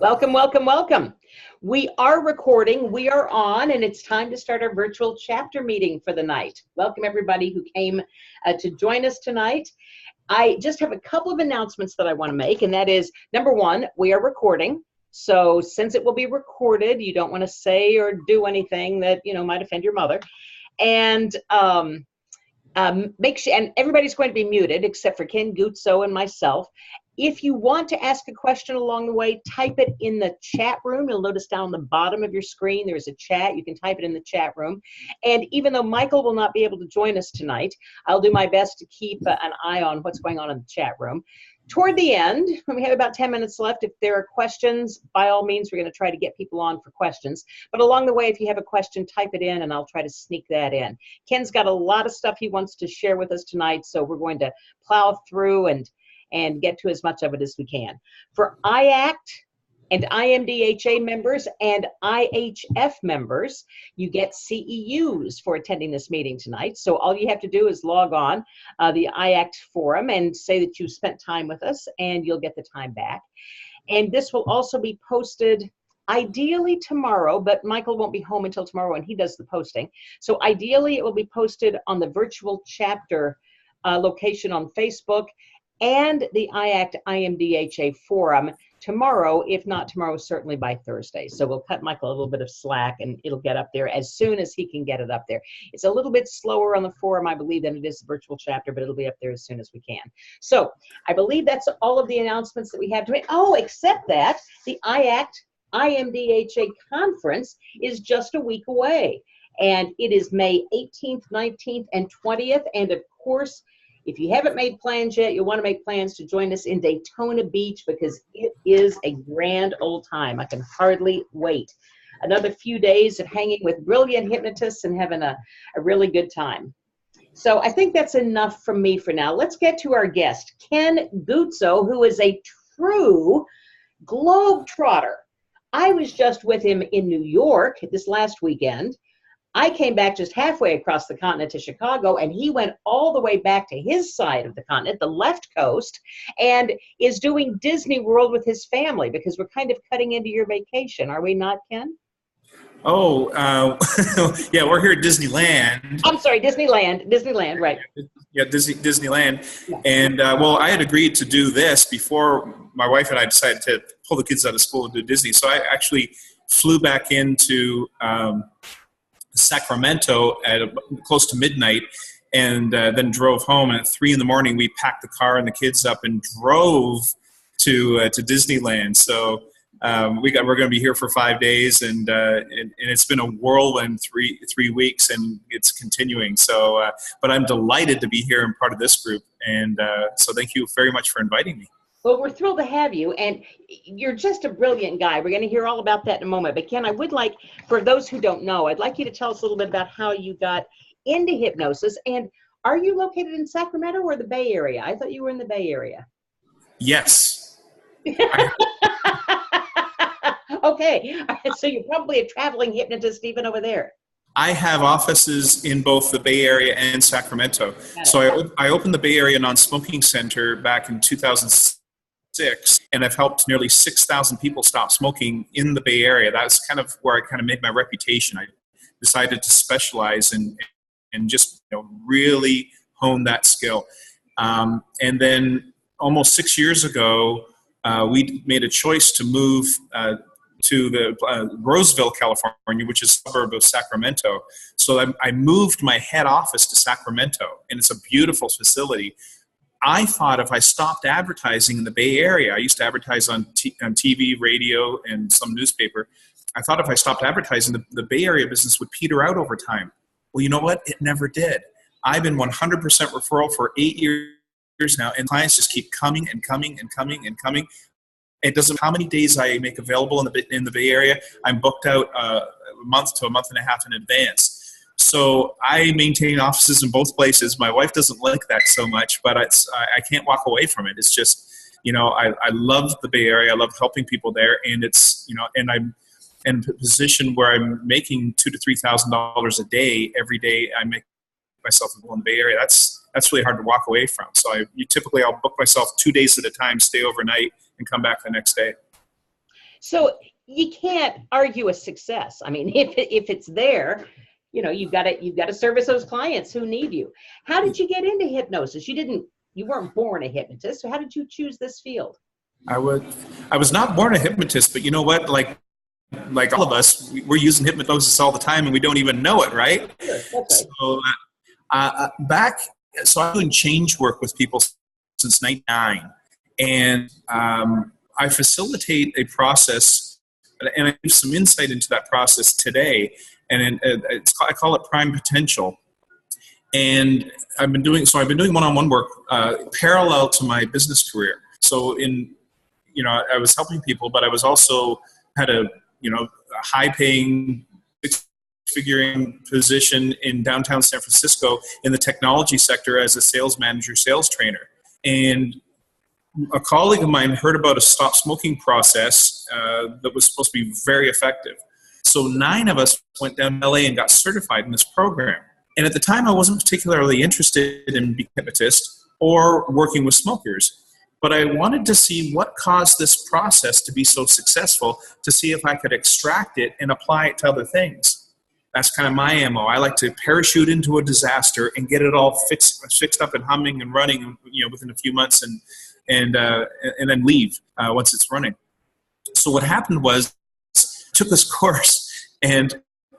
Welcome, welcome, welcome. We are recording, we are on, and it's time to start our virtual chapter meeting for the night. Welcome everybody who came to join us tonight. I just have a couple of announcements that I want to make, and that is, number one, we are recording. So since it will be recorded, you don't want to say or do anything that, might offend your mother. And make sure, and everybody's going to be muted except for Ken Guzzo and myself. If you want to ask a question along the way, type it in the chat room. You'll notice down on the bottom of your screen, there's a chat. You can type it in the chat room. And even though Michael will not be able to join us tonight, I'll do my best to keep an eye on what's going on in the chat room. Toward the end, when we have about 10 minutes left, if there are questions, by all means, we're going to try to get people on for questions. But along the way, if you have a question, type it in, and I'll try to sneak that in. Ken's got a lot of stuff he wants to share with us tonight, so we're going to plow through and get to as much of it as we can. For IACT and IMDHA members and IHF members, you get CEUs for attending this meeting tonight. So all you have to do is log on the IACT forum and say that you spent time with us, and you'll get the time back. And this will also be posted ideally tomorrow, but Michael won't be home until tomorrow and he does the posting. So ideally it will be posted on the virtual chapter location on Facebook and the IACT IMDHA forum tomorrow, if not tomorrow, certainly by Thursday. So we'll cut Michael a little bit of slack and it'll get up there as soon as he can get it up there. It's a little bit slower on the forum, I believe, than it is the virtual chapter, but it'll be up there as soon as we can. So I believe that's all of the announcements that we have to make. Oh, except that the IACT IMDHA conference is just a week away. And it is May 18th, 19th, and 20th. And of course, if you haven't made plans yet, you'll want to make plans to join us in Daytona Beach because it is a grand old time. I can hardly wait. Another few days of hanging with brilliant hypnotists and having a really good time. So I think that's enough from me for now. Let's get to our guest, Ken Guzzo, who is a true globetrotter. I was just with him in New York this last weekend. I came back just halfway across the continent to Chicago, and he went all the way back to his side of the continent, the left coast, and is doing Disney World with his family because we're kind of cutting into your vacation. Are we not, Ken? Oh, yeah, we're here at Disneyland. I'm sorry, Disneyland, right. Yeah, Disneyland. Yeah. And, well, I had agreed to do this before my wife and I decided to pull the kids out of school and do Disney. So I actually flew back into Sacramento at close to midnight and then drove home. And at 3 in the morning, we packed the car and the kids up and drove to Disneyland. So we're going to be here for 5 days, and it's been a whirlwind three weeks, and it's continuing. So, but I'm delighted to be here and part of this group, and so thank you very much for inviting me. Well, we're thrilled to have you, and you're just a brilliant guy. We're going to hear all about that in a moment. But Ken, I would like, for those who don't know, I'd like you to tell us a little bit about how you got into hypnosis. And are you located in Sacramento or the Bay Area? I thought you were in the Bay Area. Yes. Okay, so you're probably a traveling hypnotist even over there. I have offices in both the Bay Area and Sacramento. So I opened the Bay Area Non-Smoking Center back in 2006, and I've helped nearly 6,000 people stop smoking in the Bay Area. That's kind of where I kind of made my reputation. I decided to specialize and just really hone that skill. And then almost 6 years ago, we made a choice to move to the Roseville, California, which is a suburb of Sacramento. So I moved my head office to Sacramento, and it's a beautiful facility. I thought if I stopped advertising in the Bay Area, I used to advertise on TV, radio, and some newspaper. I thought if I stopped advertising, the Bay Area business would peter out over time. Well, you know what? It never did. I've been 100% referral for 8 years now, and clients just keep coming and coming and coming and coming. It doesn't matter how many days I make available in the Bay Area. I'm booked out a month to a month and a half in advance. So I maintain offices in both places. My wife doesn't like that so much, but I can't walk away from it. It's just, I love the Bay Area. I love helping people there, and it's, and I'm in a position where I'm making $2,000 to $3,000 a day every day. I make myself in the Bay Area. That's really hard to walk away from. So I'll book myself 2 days at a time, stay overnight, and come back the next day. So you can't argue a success. I mean, if it's there, you know, you've got to service those clients who need you. How did you get into hypnosis? You weren't born a hypnotist. So how did you choose this field? I was not born a hypnotist, but you know what? Like all of us, we're using hypnosis all the time and we don't even know it, right? Sure, that's right. So I've been doing change work with people since '99, and I facilitate a process, and I give some insight into that process today, and I call it prime potential. And I've been doing one-on-one work parallel to my business career. So I was helping people, but I was also had a high-paying, six-figure position in downtown San Francisco in the technology sector as a sales manager, sales trainer. And a colleague of mine heard about a stop smoking process that was supposed to be very effective. So 9 of us went down to LA and got certified in this program. And at the time, I wasn't particularly interested in being a hypnotist or working with smokers. But I wanted to see what caused this process to be so successful, to see if I could extract it and apply it to other things. That's kind of my MO. I like to parachute into a disaster and get it all fixed up and humming and running, within a few months, and then leave once it's running. So what happened was, I took this course, and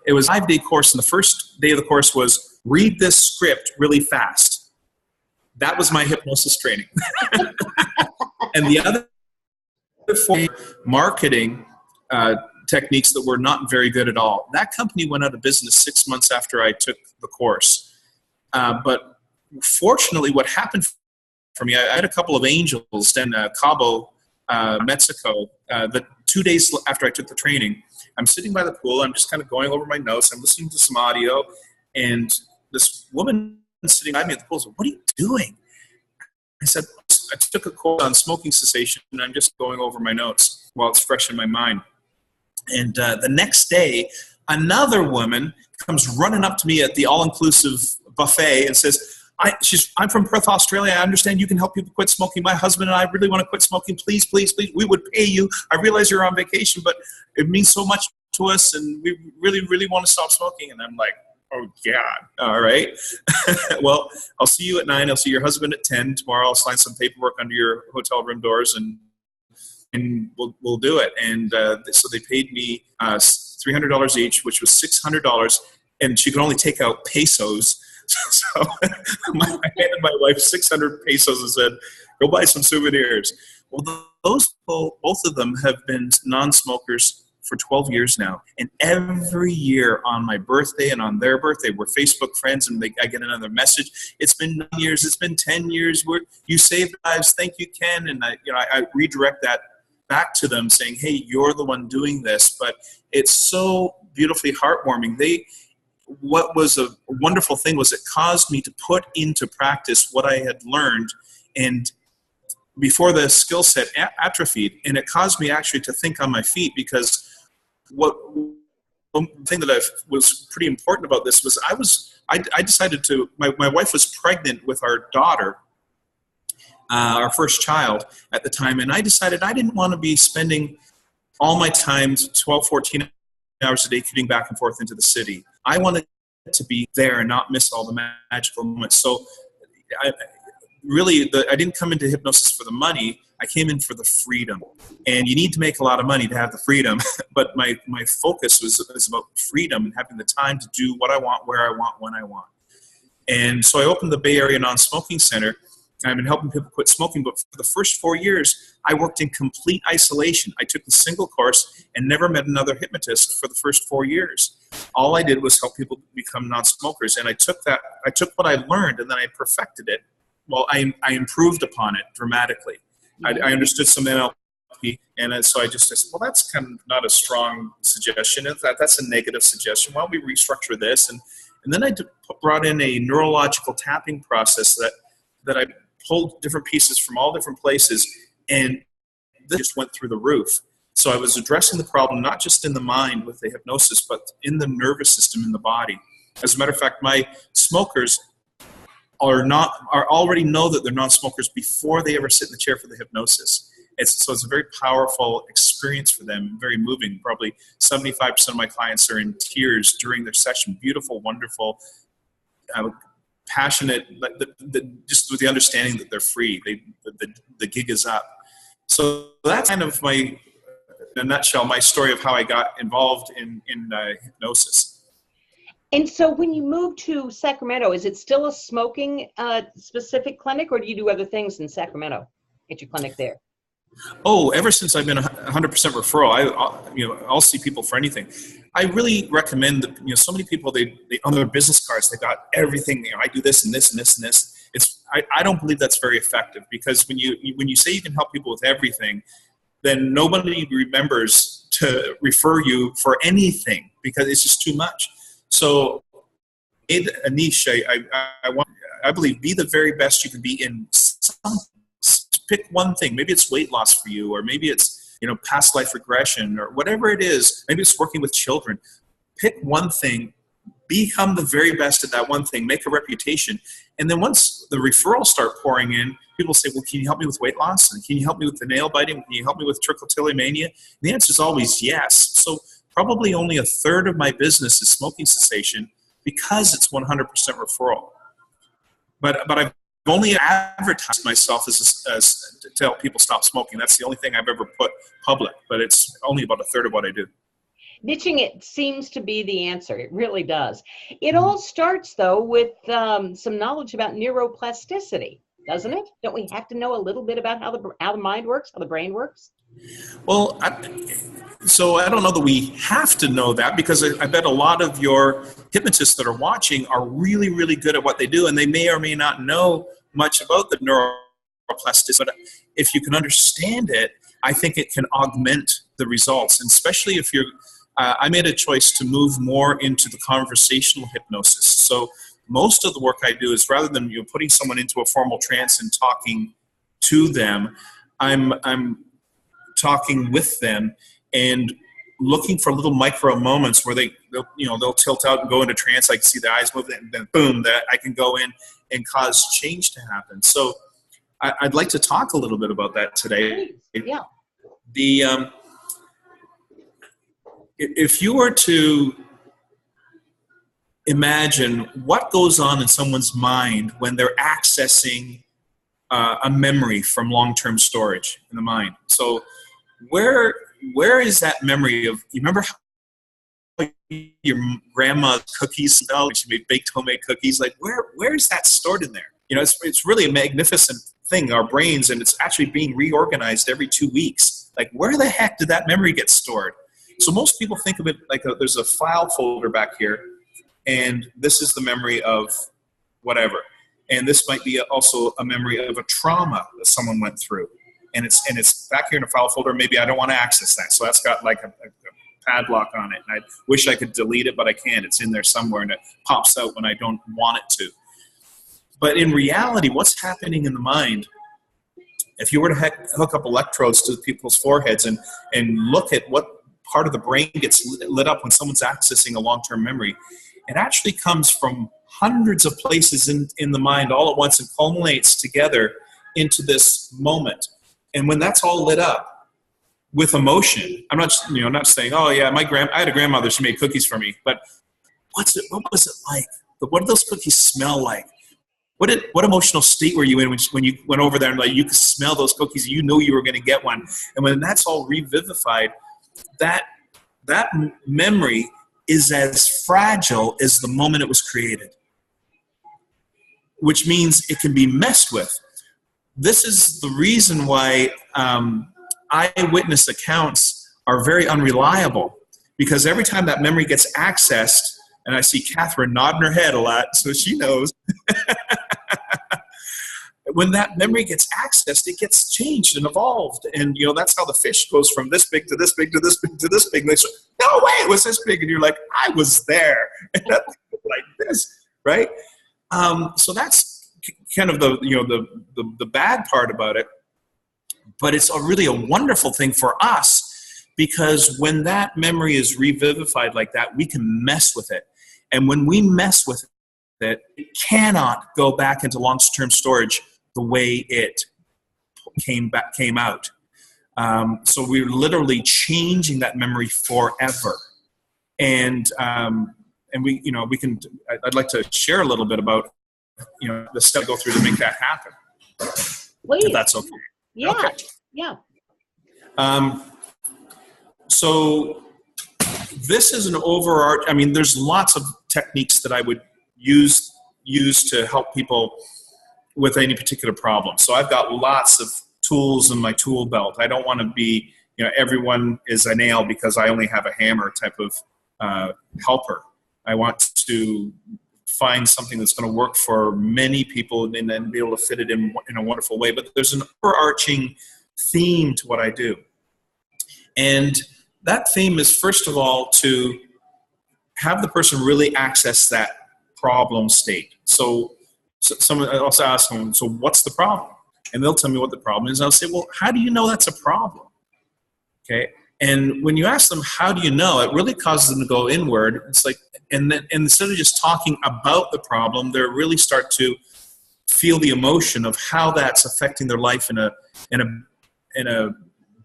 it was a 5-day course, and the first day of the course was read this script really fast. That was my hypnosis training. And the other 4 marketing techniques that were not very good at all. That company went out of business 6 months after I took the course. But fortunately, what happened for me, I had a couple of angels in Cabo, Mexico. The 2 days after I took the training, I'm sitting by the pool. I'm just kind of going over my notes. I'm listening to some audio. And this woman sitting by me at the pool said, "What are you doing?" I said, "I took a course on smoking cessation, and I'm just going over my notes while it's fresh in my mind." And the next day, another woman comes running up to me at the all-inclusive buffet and says, I'm from Perth, Australia. I understand you can help people quit smoking. My husband and I really want to quit smoking. Please, please, please. We would pay you. I realize you're on vacation, but it means so much to us, and we really, really want to stop smoking." And I'm like, "Oh, God. All right. Well, I'll see you at 9. I'll see your husband at 10. Tomorrow I'll sign some paperwork under your hotel room doors, and we'll do it." And so they paid me $300 each, which was $600, and she could only take out pesos. So I handed my wife 600 pesos and said, "Go buy some souvenirs." Well, those people, both of them, have been non-smokers for 12 years now. And every year on my birthday and on their birthday, we're Facebook friends, and I get another message. "It's been 9 years. It's been 10 years. You saved lives. Thank you, Ken." And I redirect that back to them saying, "Hey, you're the one doing this." But it's so beautifully heartwarming. What was a wonderful thing was it caused me to put into practice what I had learned, and before the skill set atrophied, and it caused me actually to think on my feet, because one thing that was pretty important about this was I decided to, my wife was pregnant with our daughter, our first child at the time, and I decided I didn't want to be spending all my time, 12, 14 hours a day, commuting back and forth into the city. I wanted to be there and not miss all the magical moments. So I didn't come into hypnosis for the money. I came in for the freedom. And you need to make a lot of money to have the freedom. But my focus was about freedom and having the time to do what I want, where I want, when I want. And so I opened the Bay Area Non-Smoking Center. I've been helping people quit smoking, but for the first 4 years, I worked in complete isolation. I took the single course and never met another hypnotist for the first 4 years. All I did was help people become non-smokers, and I took what I learned, and then I perfected it. Well, I improved upon it dramatically. I understood some NLP, and so I said, well, that's kind of not a strong suggestion. That's a negative suggestion. Why don't we restructure this? And then I brought in a neurological tapping process that I pulled different pieces from all different places, and this just went through the roof. So I was addressing the problem not just in the mind with the hypnosis, but in the nervous system, in the body. As a matter of fact, my smokers already know that they're non-smokers before they ever sit in the chair for the hypnosis. So it's a very powerful experience for them, very moving. Probably 75% of my clients are in tears during their session. Beautiful, wonderful, passionate, just with the understanding that they're free. The gig is up. So that's kind of in a nutshell, my story of how I got involved in hypnosis. And so when you moved to Sacramento, is it still a smoking specific clinic, or do you do other things in Sacramento at your clinic there? Oh, ever since I've been 100% referral, I'll see people for anything. I really recommend that, so many people, they on their business cards, they got everything, I do this and this and this and this. I don't believe that's very effective, because when you say you can help people with everything, then nobody remembers to refer you for anything, because it's just too much. So in a niche, I believe, be the very best you can be in something. Pick one thing. Maybe it's weight loss for you, or maybe it's past life regression, or whatever it is. Maybe it's working with children. Pick one thing, become the very best at that one thing, make a reputation, and then once the referrals start pouring in, people say, well, can you help me with weight loss? And can you help me with the nail biting? Can you help me with trichotillomania? And the answer is always yes. So probably only a third of my business is smoking cessation, because it's 100% referral. But I've only advertised myself as to help people stop smoking. That's the only thing I've ever put public, but it's only about a third of what I do. Niching it seems to be the answer. It really does. It all starts, though, with some knowledge about neuroplasticity, doesn't it? Don't we have to know a little bit about how the mind works, how the brain works? Well, so I don't know that we have to know that, because I bet a lot of your hypnotists that are watching are really, really good at what they do, and they may or may not know much about the neuroplasticity. But if you can understand it, I think it can augment the results, and especially if you're I made a choice to move more into the conversational hypnosis. So most of the work I do is, rather than putting someone into a formal trance and talking to them, I'm talking with them and looking for little micro moments where they'll tilt out and go into trance. I can see the eyes move, and then boom, that I can go in and cause change to happen. So I'd like to talk a little bit about that today. Yeah. If you were to imagine what goes on in someone's mind when they're accessing a memory from long-term storage in the mind. So where is that memory of, you remember how your grandma's cookies smelled? She made baked homemade cookies. Like where is that stored in there? It's really a magnificent thing, our brains, and it's actually being reorganized every 2 weeks. Like, where the heck did that memory get stored? So most people think of it like there's a file folder back here, and this is the memory of whatever. And this might be also a memory of a trauma that someone went through. And it's back here in a file folder. Maybe I don't want to access that. So that's got like a padlock on it. And I wish I could delete it, but I can't. It's in there somewhere, and it pops out when I don't want it to. But in reality, what's happening in the mind, if you were to hook up electrodes to people's foreheads and look at what part of the brain gets lit up when someone's accessing a long-term memory, it actually comes from hundreds of places in the mind all at once and culminates together into this moment. And when that's all lit up with emotion, I'm not saying, oh yeah, I had a grandmother, she made cookies for me, but what was it like? What did those cookies smell like? What emotional state were you in when you went over there and like you could smell those cookies, you knew you were going to get one? And when that's all revivified, that memory is as fragile as the moment it was created, which means it can be messed with. This is the reason why eyewitness accounts are very unreliable, because every time that memory gets accessed, and I see Catherine nodding her head a lot, so she knows. When that memory gets accessed, it gets changed and evolved. And, that's how the fish goes from this big to this big to this big to this big. And they say, no way, it was this big. And you're like, I was there. And that like this, right? So that's kind of the bad part about it. But it's really a wonderful thing for us, because when that memory is revivified like that, we can mess with it. And when we mess with it, it cannot go back into long-term storage the way it came out. So we're literally changing that memory forever. And we, we can, I'd like to share a little bit about, the steps go through to make that happen. Please. If that's okay. Yeah. Okay. Yeah. So this is an overarch. I mean, there's lots of techniques that I would use to help people with any particular problem. So I've got lots of tools in my tool belt. I don't want to be, everyone is a nail because I only have a hammer type of helper. I want to find something that's going to work for many people and then be able to fit it in a wonderful way. But there's an overarching theme to what I do. And that theme is, first of all, to have the person really access that problem state. So someone else asks them, so what's the problem? And they'll tell me what the problem is. I'll say, well, how do you know that's a problem? Okay. And when you ask them, how do you know, it really causes them to go inward. It's like, and then instead of just talking about the problem, they really start to feel the emotion of how that's affecting their life in a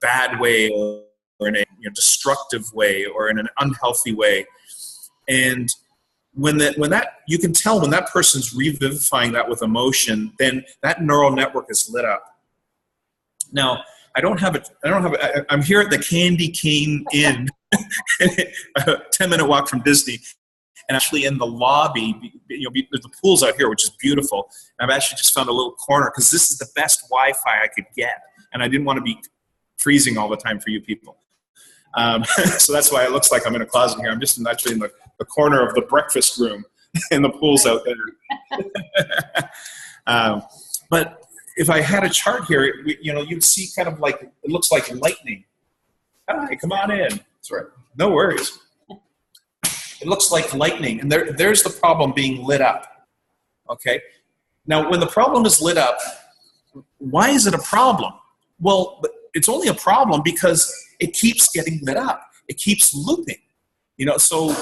bad way, or in a destructive way, or in an unhealthy way. And when that you can tell when that person's revivifying that with emotion, then that neural network is lit up. Now, I'm here at the Candy Cane Inn, a 10-minute walk from Disney, and actually in the lobby, there's the pools out here, which is beautiful. And I've actually just found a little corner because this is the best Wi-Fi I could get, and I didn't want to be freezing all the time for you people. So that's why it looks like I'm in a closet here. I'm just actually in the corner of the breakfast room, and the pool's out there. But if I had a chart here, you'd see kind of like, it looks like lightning. Hi, come on in. That's right. No worries. It looks like lightning, and there's the problem being lit up. Okay? Now, when the problem is lit up, why is it a problem? Well, it's only a problem because it keeps getting lit up. It keeps looping. So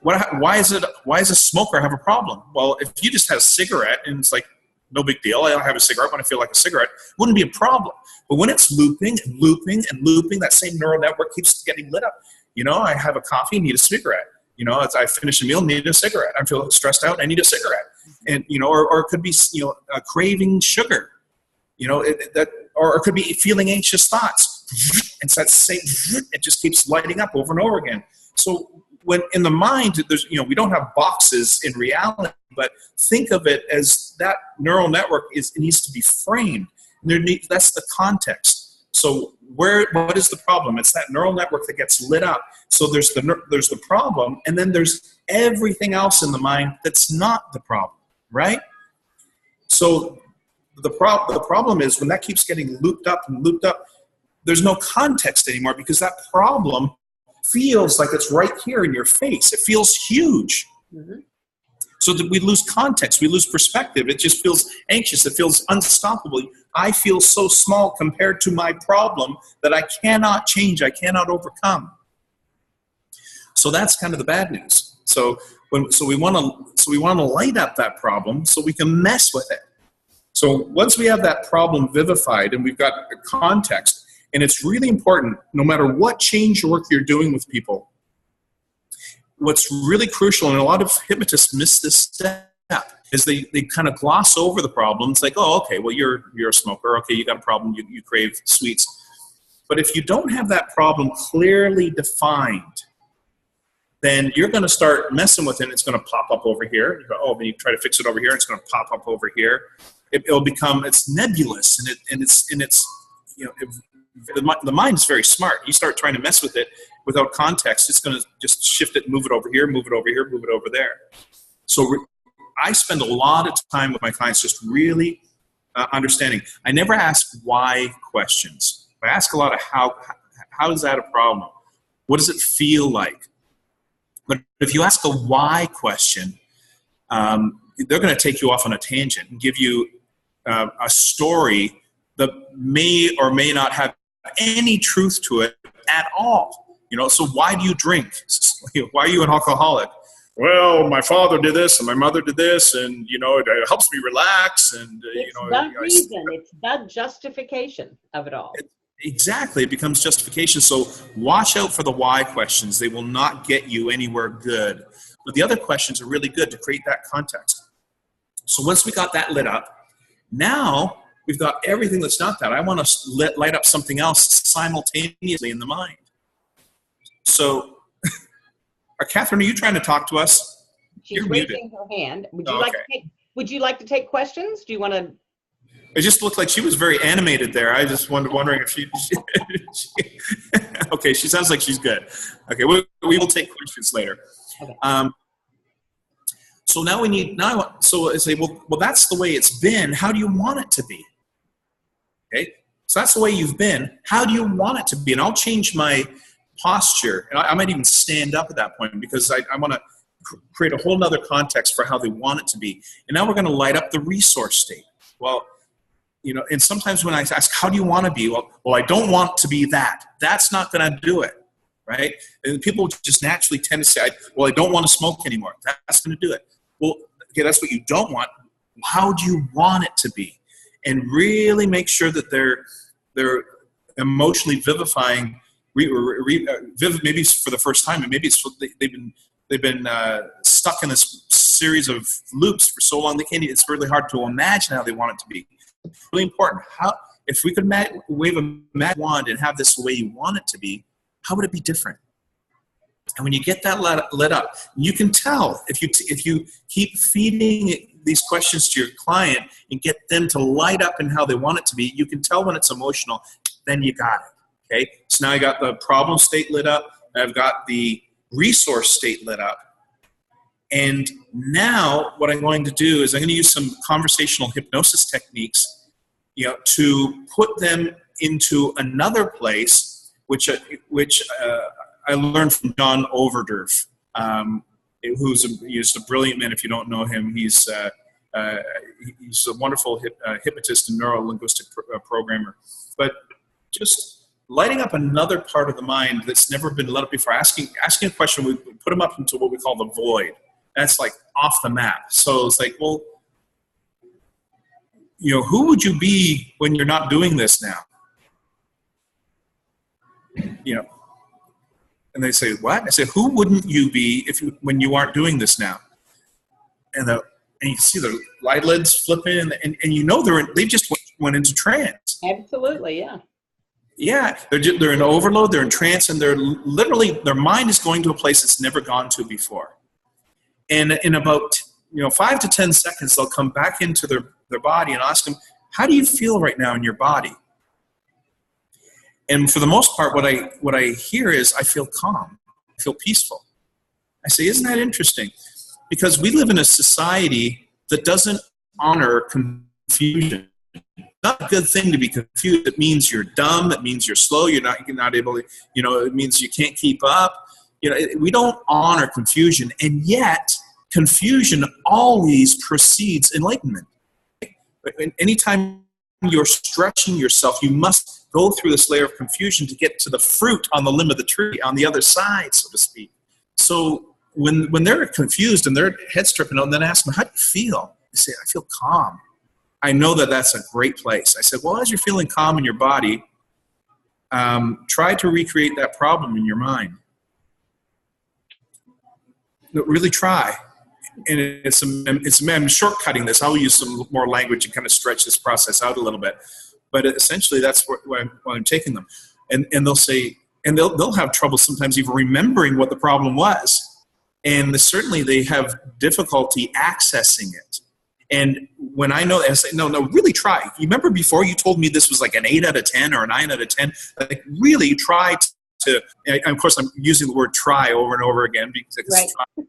why is a smoker have a problem? Well, if you just had a cigarette and it's like, no big deal, I don't have a cigarette when I feel like a cigarette, it wouldn't be a problem. But when it's looping and looping and looping, that same neural network keeps getting lit up. I have a coffee, need a cigarette. I finish a meal, need a cigarette. I feel stressed out, I need a cigarette. And, or it could be, craving sugar. Or it could be feeling anxious thoughts. And so that same, it just keeps lighting up over and over again. So when in the mind, there's, we don't have boxes in reality, but think of it as that neural network it needs to be framed. That's the context. So what is the problem? It's that neural network that gets lit up. So there's the problem, and then there's everything else in the mind that's not the problem, right? So the problem is when that keeps getting looped up and looped up, there's no context anymore because that problem feels like it's right here in your face. It feels huge. Mm-hmm. So that we lose context, we lose perspective. It just feels anxious. It feels unstoppable. I feel so small compared to my problem that I cannot change. I cannot overcome. So that's kind of the bad news. So we want to light up that problem so we can mess with it. So once we have that problem vivified and we've got a context, and it's really important, no matter what change work you're doing with people, what's really crucial, and a lot of hypnotists miss this step, is they kind of gloss over the problem. It's like, oh, okay, well, you're a smoker. Okay, you got a problem. You crave sweets. But if you don't have that problem clearly defined, then you're going to start messing with it. It's going to pop up over here. You go, oh, then you try to fix it over here. It's going to pop up over here. It'll become, it's nebulous, and it's the mind is very smart. You start trying to mess with it without context, it's going to just shift it, move it over here, move it over here, move it over there. So I spend a lot of time with my clients just really understanding. I never ask why questions. I ask a lot of how is that a problem? What does it feel like? But if you ask a why question, they're going to take you off on a tangent and give you a story that may or may not have any truth to it at all. So why do you drink? Why are you an alcoholic? Well, my father did this and my mother did this, and it helps me relax. And it's that reason. It's that justification of it all. Exactly. It becomes justification. So watch out for the why questions. They will not get you anywhere good. But the other questions are really good to create that context. So once we got that lit up, now we've got everything that's not that. I want to light up something else simultaneously in the mind. So, Catherine, are you trying to talk to us? She's raising her hand. Would you like to take questions? Do you want to? It just looked like she was very animated there. I just wondering if she okay, she sounds like she's good. Okay, we will take questions later. Okay. So now so I say, well, that's the way it's been. How do you want it to be? Okay, so that's the way you've been. How do you want it to be? And I'll change my posture. And I might even stand up at that point because I want to create a whole nother context for how they want it to be. And now we're going to light up the resource state. Well, and sometimes when I ask, how do you want to be? Well, I don't want to be that. That's not going to do it, right? And people just naturally tend to say, I don't want to smoke anymore. That's going to do it. Well, okay, that's what you don't want. How do you want it to be? And really make sure that they're emotionally vivifying, maybe for the first time, and maybe it's they've been stuck in this series of loops for so long it's really hard to imagine how they want it to be. Really important. If we could wave a magic wand and have this the way you want it to be, how would it be different? And when you get that lit up, you can tell if you keep feeding these questions to your client and get them to light up in how they want it to be, you can tell when it's emotional. Then you got it. Okay. So now I got the problem state lit up. I've got the resource state lit up. And now what I'm going to do is I'm going to use some conversational hypnosis techniques, to put them into another place, which I learned from John Overdurf, he's a brilliant man. If you don't know him, he's a wonderful hypnotist and neuro-linguistic programmer. But just lighting up another part of the mind that's never been lit up before, asking a question, we put them up into what we call the void. That's like off the map. So it's like, well, who would you be when you're not doing this now? And they say, what? I say, who wouldn't you be when you aren't doing this now? And you can see their eyelids flipping, and they just went into trance. Absolutely, yeah. Yeah, they're in overload, they're in trance, and they're literally, their mind is going to a place it's never gone to before. And in about 5 to 10 seconds, they'll come back into their body and ask them, how do you feel right now in your body? And for the most part, what I hear is, I feel calm, I feel peaceful. I say, isn't that interesting? Because we live in a society that doesn't honor confusion. Not a good thing to be confused. It means you're dumb. It means you're slow. You're not able to, it means you can't keep up. We don't honor confusion, and yet confusion always precedes enlightenment. Anytime you're stretching yourself, you must go through this layer of confusion to get to the fruit on the limb of the tree, on the other side, so to speak. So when they're confused and their head's tripping out, and then ask them, how do you feel? They say, I feel calm. I know that's a great place. I said, well, as you're feeling calm in your body, try to recreate that problem in your mind. Really try. And I'm shortcutting this. I'll use some more language and kind of stretch this process out a little bit. But essentially, that's where I'm taking them. And they'll say, and they'll have trouble sometimes even remembering what the problem was. And certainly they have difficulty accessing it. And when I know, I say, no, really try. You remember before you told me this was like an 8 out of 10 or a 9 out of 10? Like, really try to, and of course I'm using the word try over and over again because right. Try,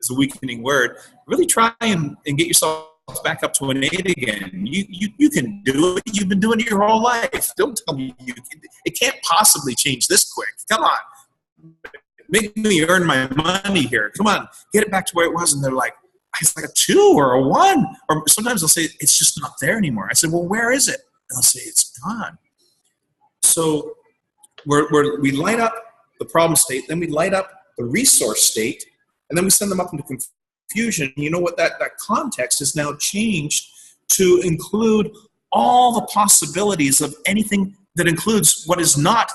is a weakening word. Really try and get yourself back up to an 8 again. You can do it. You've been doing it your whole life. Don't tell me you can. It can't possibly change this quick. Come on. Make me earn my money here. Come on. Get it back to where it was. And they're like, it's like a 2 or a 1. Or sometimes they'll say, it's just not there anymore. I said, well, where is it? And they'll say, it's gone. So we light up the problem state, then we light up the resource state, and then we send them up into confusion. You know what? That context is now changed to include all the possibilities of anything that includes what is not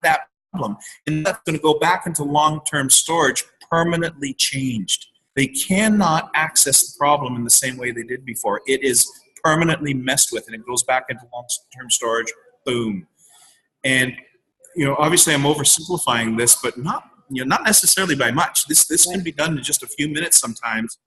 that problem. And that's going to go back into long-term storage permanently changed. They cannot access the problem in the same way they did before. It is permanently messed with, and it goes back into long-term storage. Boom. And obviously, I'm oversimplifying this, but not necessarily by much. This can be done in just a few minutes sometimes.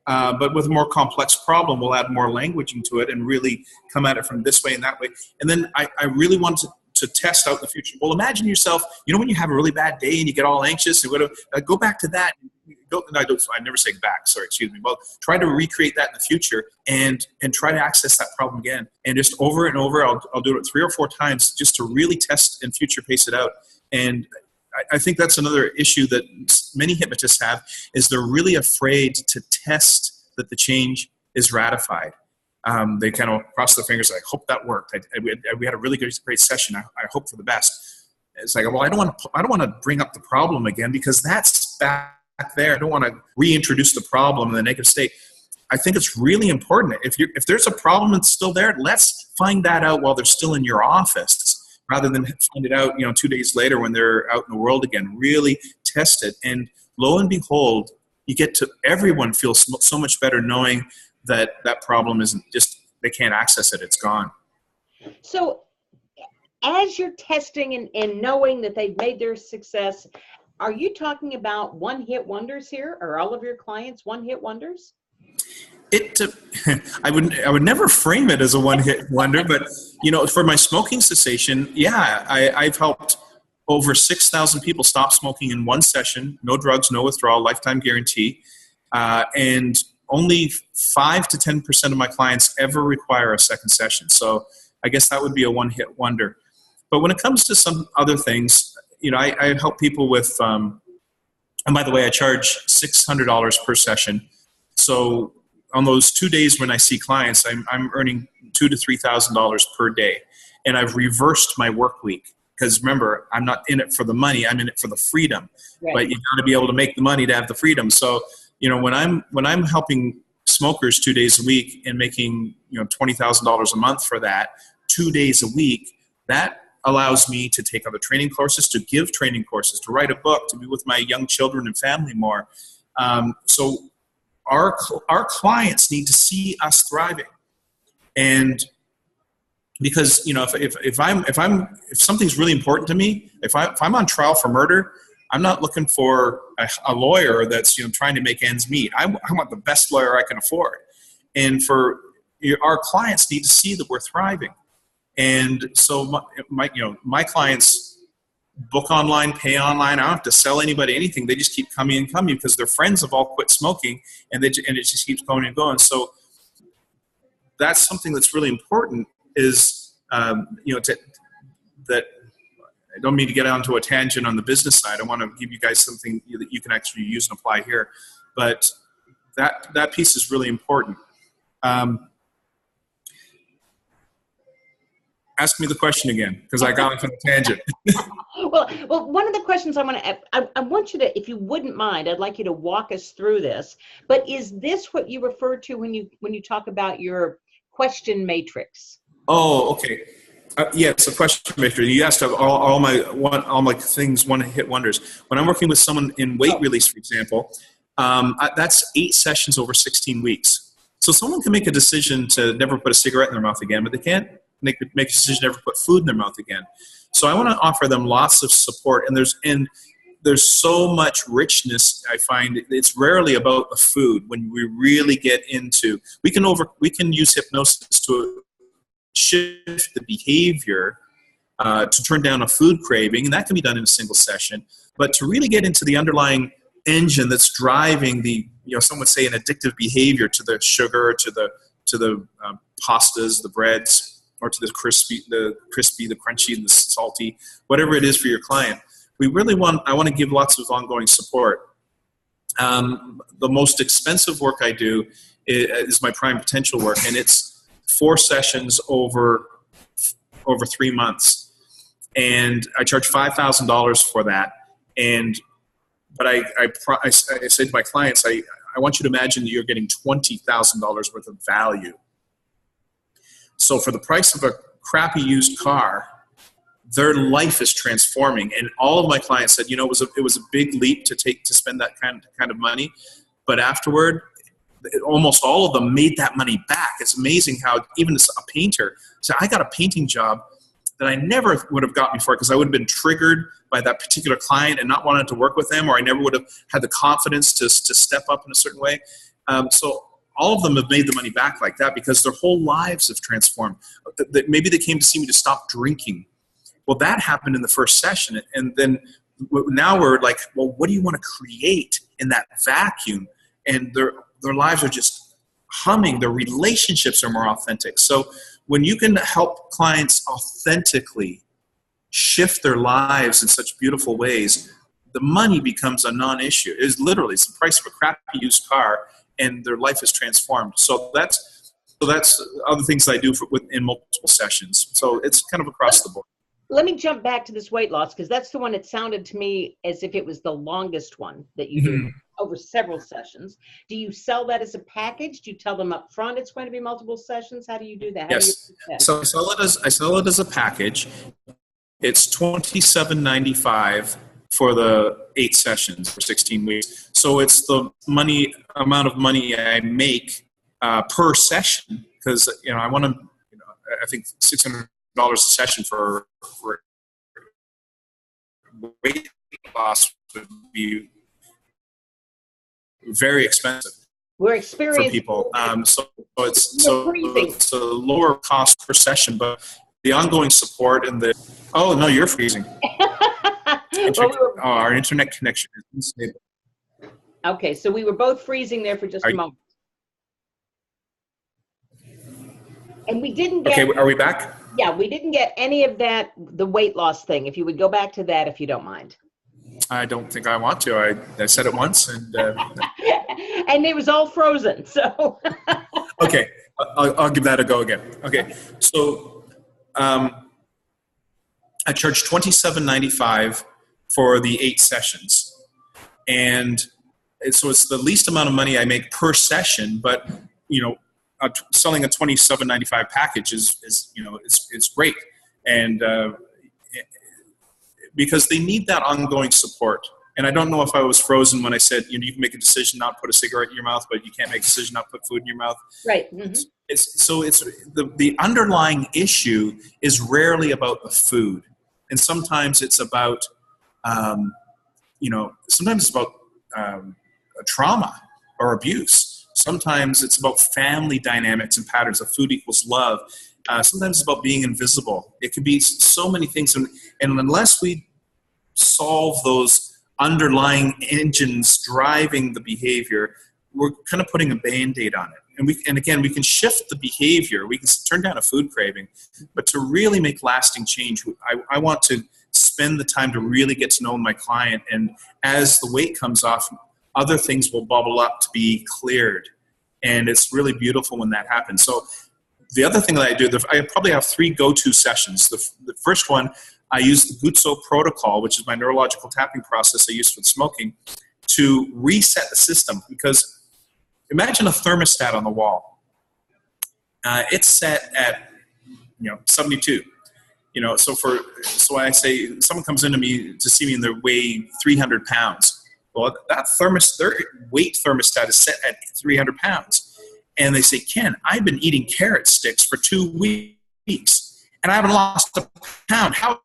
But with a more complex problem, we'll add more language into it and really come at it from this way and that way. And then I really want to test out the future. Well, imagine yourself, when you have a really bad day and you get all anxious, and go back to that. I never say back, sorry, excuse me. Well, try to recreate that in the future and try to access that problem again. And just over and over, I'll do it 3 or 4 times just to really test and future pace it out. And I think that's another issue that many hypnotists have, is they're really afraid to test that the change is ratified. They kind of cross their fingers, like, hope that worked. We had a really great session. I hope for the best. It's like, well, I don't want to bring up the problem again, because that's back there. I don't want to reintroduce the problem in the negative state. I think it's really important. If there's a problem that's still there, let's find that out while they're still in your office, rather than find it out 2 days later when they're out in the world again. Really test it, and lo and behold, everyone feels so much better knowing that problem isn't just, they can't access it, it's gone. So as you're testing and knowing that they've made their success, are you talking about one-hit wonders here? Are all of your clients one-hit wonders? I would never frame it as a one-hit wonder, but for my smoking cessation, yeah, I've helped over 6,000 people stop smoking in one session. No drugs, no withdrawal, lifetime guarantee, and only 5 to 10% of my clients ever require a second session. So I guess that would be a one-hit wonder. But when it comes to some other things, I help people with, and by the way, I charge $600 per session. So on those 2 days when I see clients, I'm earning $2,000 to $3,000 per day. And I've reversed my work week. Because remember, I'm not in it for the money, I'm in it for the freedom. Right. But you got to be able to make the money to have the freedom. So, when I'm helping smokers 2 days a week and making, $20,000 a month for that, 2 days a week, that allows me to take other training courses, to give training courses, to write a book, to be with my young children and family more. So our clients need to see us thriving. And because if something's really important to me, if I'm on trial for murder, I'm not looking for a lawyer that's trying to make ends meet. I want the best lawyer I can afford. And our clients need to see that we're thriving. And so my clients book online, pay online. I don't have to sell anybody anything. They just keep coming because their friends have all quit smoking, and it just keeps going and going. So that's something that's really important. Is that I don't mean to get onto a tangent on the business side. I want to give you guys something that you can actually use and apply here. But that piece is really important. Ask me the question again, because I got into a tangent. Well, one of the questions I want you to, if you wouldn't mind, I'd like you to walk us through this. But is this what you refer to when you talk about your question matrix? Oh, okay. Yes, a question matrix. You asked all my things one-hit wonders. When I'm working with someone in weight release, for example, that's 8 sessions over 16 weeks. So someone can make a decision to never put a cigarette in their mouth again, but they can't make a decision to never put food in their mouth again. So I want to offer them lots of support, and there's so much richness. I find it's rarely about the food. When we really get into, we can use hypnosis to shift the behavior, to turn down a food craving, and that can be done in a single session. But to really get into the underlying engine that's driving the, some would say, an addictive behavior to the sugar, to the pastas, the breads, or to the crispy, the crunchy, and the salty, whatever it is for your client. I want to give lots of ongoing support. The most expensive work I do is my prime potential work, and it's 4 sessions over 3 months. And I charge $5,000 for that. But I say to my clients, I want you to imagine that you're getting $20,000 worth of value. So for the price of a crappy used car, their life is transforming. And all of my clients said, it was a big leap to spend that kind of money. But afterward, almost all of them made that money back. It's amazing how even a painter said, I got a painting job that I never would have got before because I would have been triggered by that particular client and not wanted to work with them, or I never would have had the confidence to step up in a certain way. So all of them have made the money back like that because their whole lives have transformed. Maybe they came to see me to stop drinking. Well, that happened in the first session. And then now we're like, well, what do you want to create in that vacuum? And their lives are just humming. Their relationships are more authentic. So when you can help clients authentically shift their lives in such beautiful ways, the money becomes a non-issue. It's literally, it's the price of a crappy used car, and their life is transformed. So that's other things that I do in multiple sessions. So it's kind of across the board. Let me jump back to this weight loss, because that's the one that sounded to me as if it was the longest one that you do over several sessions. Do you sell that as a package? Do you tell them up front it's going to be multiple sessions? How do you do that? Yes. So I sell it as a package. It's $27.95 for the 8 sessions for 16 weeks. So it's the amount of money I make per session, because I want to. I think $600 a session for weight loss would be very expensive. We're experiencing for people. So it's a lower cost per session, but the ongoing support and the you're freezing. Our internet connection is unstable. Okay, so we were both freezing there for just a moment. And we didn't get... Okay, are we back? Yeah, we didn't get any of that, the weight loss thing. If you would go back to that, if you don't mind. I don't think I want to. I said it once, and and it was all frozen. So okay, I'll give that a go again. Okay, so I charge $27.95 for the 8 sessions, and so it's the least amount of money I make per session. But selling a $27.95 package is great, and because they need that ongoing support. And I don't know if I was frozen when I said you can make a decision not to put a cigarette in your mouth, but you can't make a decision not to put food in your mouth. Right. Mm-hmm. It's the underlying issue is rarely about the food, and sometimes it's about sometimes it's about trauma or abuse. Sometimes it's about family dynamics and patterns of food equals love. Sometimes it's about being invisible. It could be so many things. And unless we solve those underlying engines driving the behavior, we're kind of putting a Band-Aid on it. And again, we can shift the behavior. We can turn down a food craving. But to really make lasting change, I want to spend the time to really get to know my client. And as the weight comes off, other things will bubble up to be cleared. And it's really beautiful when that happens. So the other thing that I do, I probably have 3 go-to sessions. The first one, I use the Guzzo protocol, which is my neurological tapping process I use for smoking, to reset the system. Because imagine a thermostat on the wall. It's set at 72. So I say someone comes into me to see me and they weigh 300 pounds. Well, their weight thermostat is set at 300 pounds. And they say, Ken, I've been eating carrot sticks for 2 weeks and I haven't lost a pound. How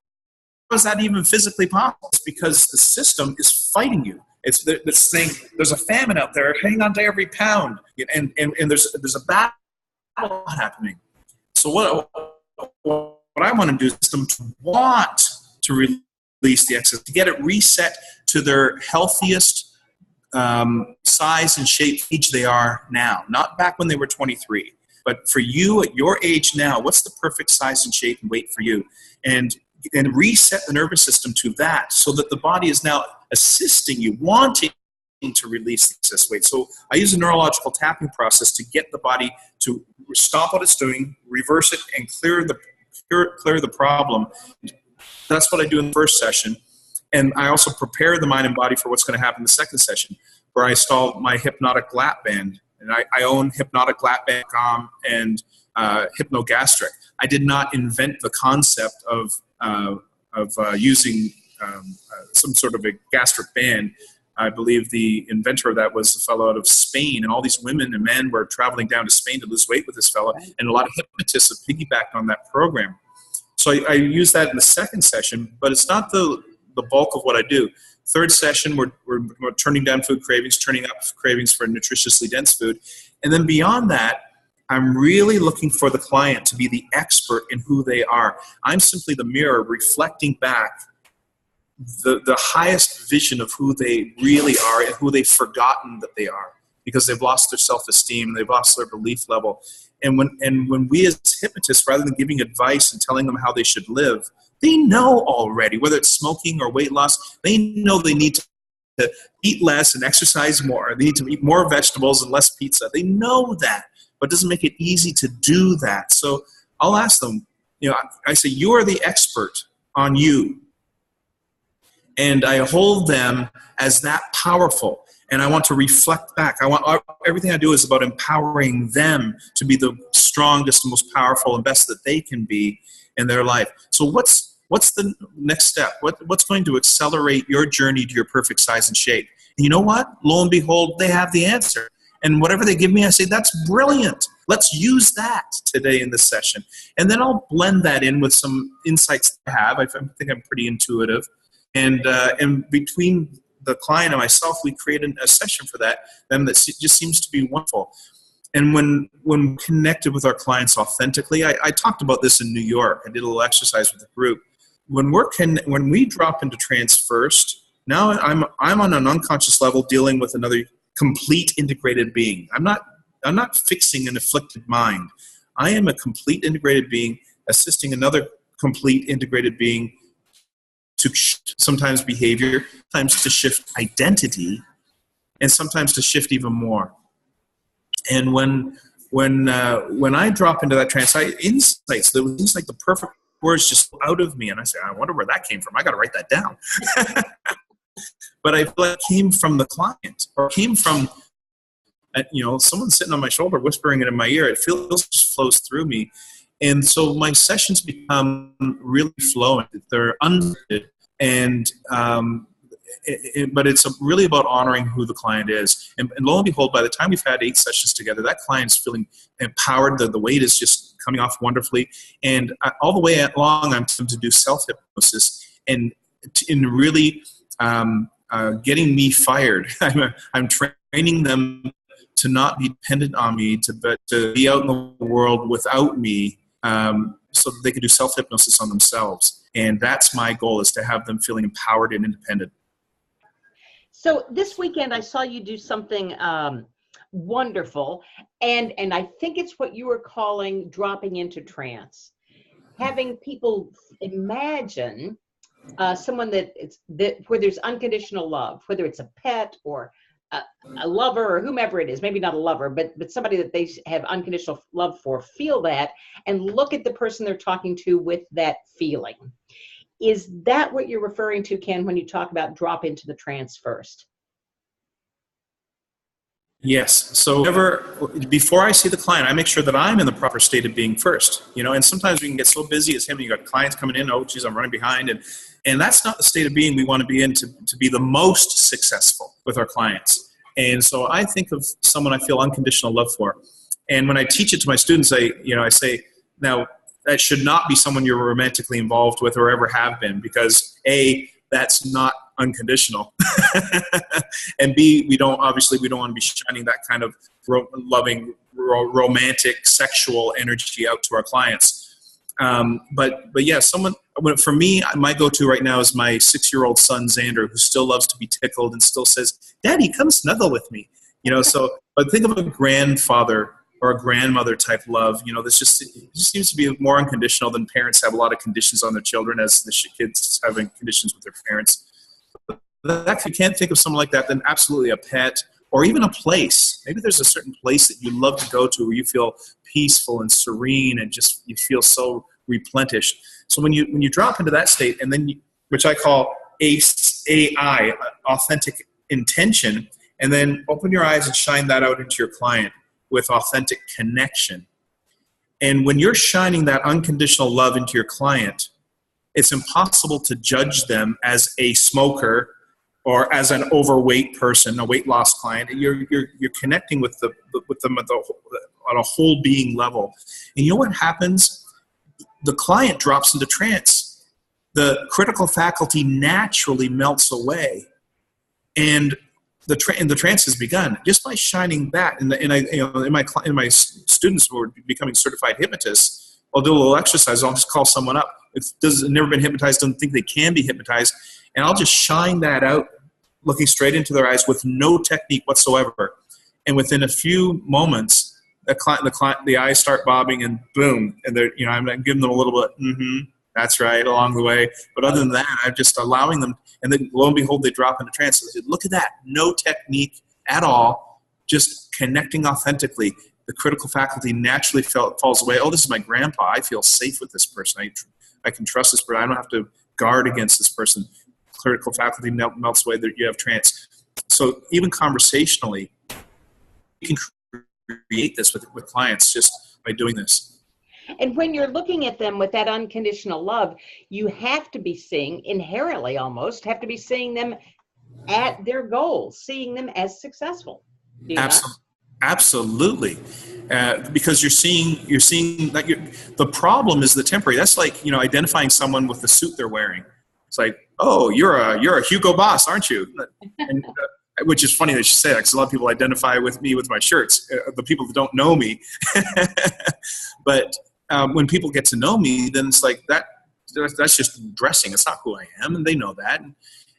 is that even physically possible? It's because the system is fighting you. It's saying there's a famine out there. Hang on to every pound. And there's a battle happening. So what I want to do is them to want to release the excess, to get it reset to their healthiest size and shape age they are now. Not back when they were 23. But for you at your age now, what's the perfect size and shape and weight for you? And reset the nervous system to that so that the body is now assisting you, wanting to release the excess weight. So I use a neurological tapping process to get the body to stop what it's doing, reverse it, and clear the problem. That's what I do in the first session. And I also prepare the mind and body for what's going to happen in the second session, where I install my hypnotic lap band. And I own hypnoticlapband.com and hypnogastric. I did not invent the concept of using some sort of a gastric band. I believe the inventor of that was a fellow out of Spain, and all these women and men were traveling down to Spain to lose weight with this fellow, and a lot of hypnotists have piggybacked on that program. So I use that in the second session, but it's not the bulk of what I do. Third session, we're turning down food cravings, turning up cravings for nutritiously dense food. And then beyond that, I'm really looking for the client to be the expert in who they are. I'm simply the mirror reflecting back the highest vision of who they really are and who they've forgotten that they are, because they've lost their self-esteem, they've lost their belief level. And when we as hypnotists, rather than giving advice and telling them how they should live, they know already, whether it's smoking or weight loss, they know they need to eat less and exercise more. They need to eat more vegetables and less pizza. They know that, but it doesn't make it easy to do that. So I'll ask them, I say, you are the expert on you. And I hold them as that powerful. And I want to reflect back. Everything I do is about empowering them to be the strongest and most powerful and best that they can be in their life. So what's the next step? What's going to accelerate your journey to your perfect size and shape? And you know what? Lo and behold, they have the answer. And whatever they give me, I say, that's brilliant. Let's use that today in this session. And then I'll blend that in with some insights I have. I think I'm pretty intuitive. And between the client and myself, we created a session for that just seems to be wonderful. And when connected with our clients authentically, I talked about this in New York. I did a little exercise with the group. When we drop into trance first, now I'm on an unconscious level dealing with another complete integrated being. I'm not fixing an afflicted mind. I am a complete integrated being assisting another complete integrated being to sometimes behavior, sometimes to shift identity, and sometimes to shift even more. And when I drop into that trance, insights, there was like the perfect words just out of me, and I say, I wonder where that came from. I got to write that down. But I feel like it came from the client, or came from someone sitting on my shoulder whispering it in my ear. It just flows through me. And so my sessions become really flowing. They're unlimited, but it's really about honoring who the client is. And lo and behold, by the time we've had 8 sessions together, that client's feeling empowered. The weight is just coming off wonderfully. And all the way along, I'm trying to do self-hypnosis and in really getting me fired. I'm training them to not be dependent on me, but to be out in the world without me, so that they can do self-hypnosis on themselves. And that's my goal, is to have them feeling empowered and independent. So this weekend I saw you do something wonderful, and I think it's what you were calling dropping into trance. Having people imagine someone where there's unconditional love, whether it's a pet or a lover or whomever it is, maybe not a lover, but somebody that they have unconditional love for, feel that and look at the person they're talking to with that feeling. Is that what you're referring to, Ken, when you talk about drop into the trance first? Yes. So before I see the client, I make sure that I'm in the proper state of being first. And sometimes we can get so busy as him, and you got clients coming in, oh geez, I'm running behind, and that's not the state of being we want to be in to be the most successful with our clients. And so I think of someone I feel unconditional love for. And when I teach it to my students, I say, now that should not be someone you're romantically involved with or ever have been, because A, that's not unconditional. And B, we don't want to be shining that kind of loving, romantic, sexual energy out to our clients. But yeah, for me, my go-to right now is my 6-year-old son, Xander, who still loves to be tickled and still says, Daddy, come snuggle with me. But think of a grandfather or a grandmother type love. It just seems to be more unconditional than parents have a lot of conditions on their children, as the kids having conditions with their parents. If you can't think of someone like that, then absolutely a pet, or even a place. Maybe there's a certain place that you love to go to where you feel peaceful and serene and just you feel so replenished. So when you drop into that state, and then which I call AI, authentic intention, And then open your eyes and shine that out into your client with authentic connection. And when you're shining that unconditional love into your client, it's impossible to judge them as a smoker or as an overweight person, a weight loss client. You're connecting with them on a whole being level. And you know what happens? The client drops into trance. The critical faculty naturally melts away, and the trance has begun just by shining that. In my students who are becoming certified hypnotists, I'll do a little exercise. I'll just call someone up. Never been hypnotized, doesn't think they can be hypnotized, and I'll just shine that out, looking straight into their eyes with no technique whatsoever. And within a few moments, the eyes start bobbing, and boom, and they're, I'm giving them a little bit, that's right, along the way. But other than that, I'm just allowing them, and then lo and behold, they drop into trance. So look at that, no technique at all, just connecting authentically. The critical faculty naturally falls away. Oh, this is my grandpa. I feel safe with this person. I can trust this person. I don't have to guard against this person. Critical faculty melts away. That you have trance. So even conversationally, you can create this with clients just by doing this. And when you're looking at them with that unconditional love, you have to be seeing, inherently almost, have to be seeing them at their goals, seeing them as successful. Do you not? Absolutely. Because you're seeing that the problem is the temporary. That's like, identifying someone with the suit they're wearing. It's like, oh, you're a Hugo Boss, aren't you? And, which is funny that you say that, because a lot of people identify with me with my shirts, the people that don't know me. But when people get to know me, then it's like that's just dressing. It's not who I am, and they know that.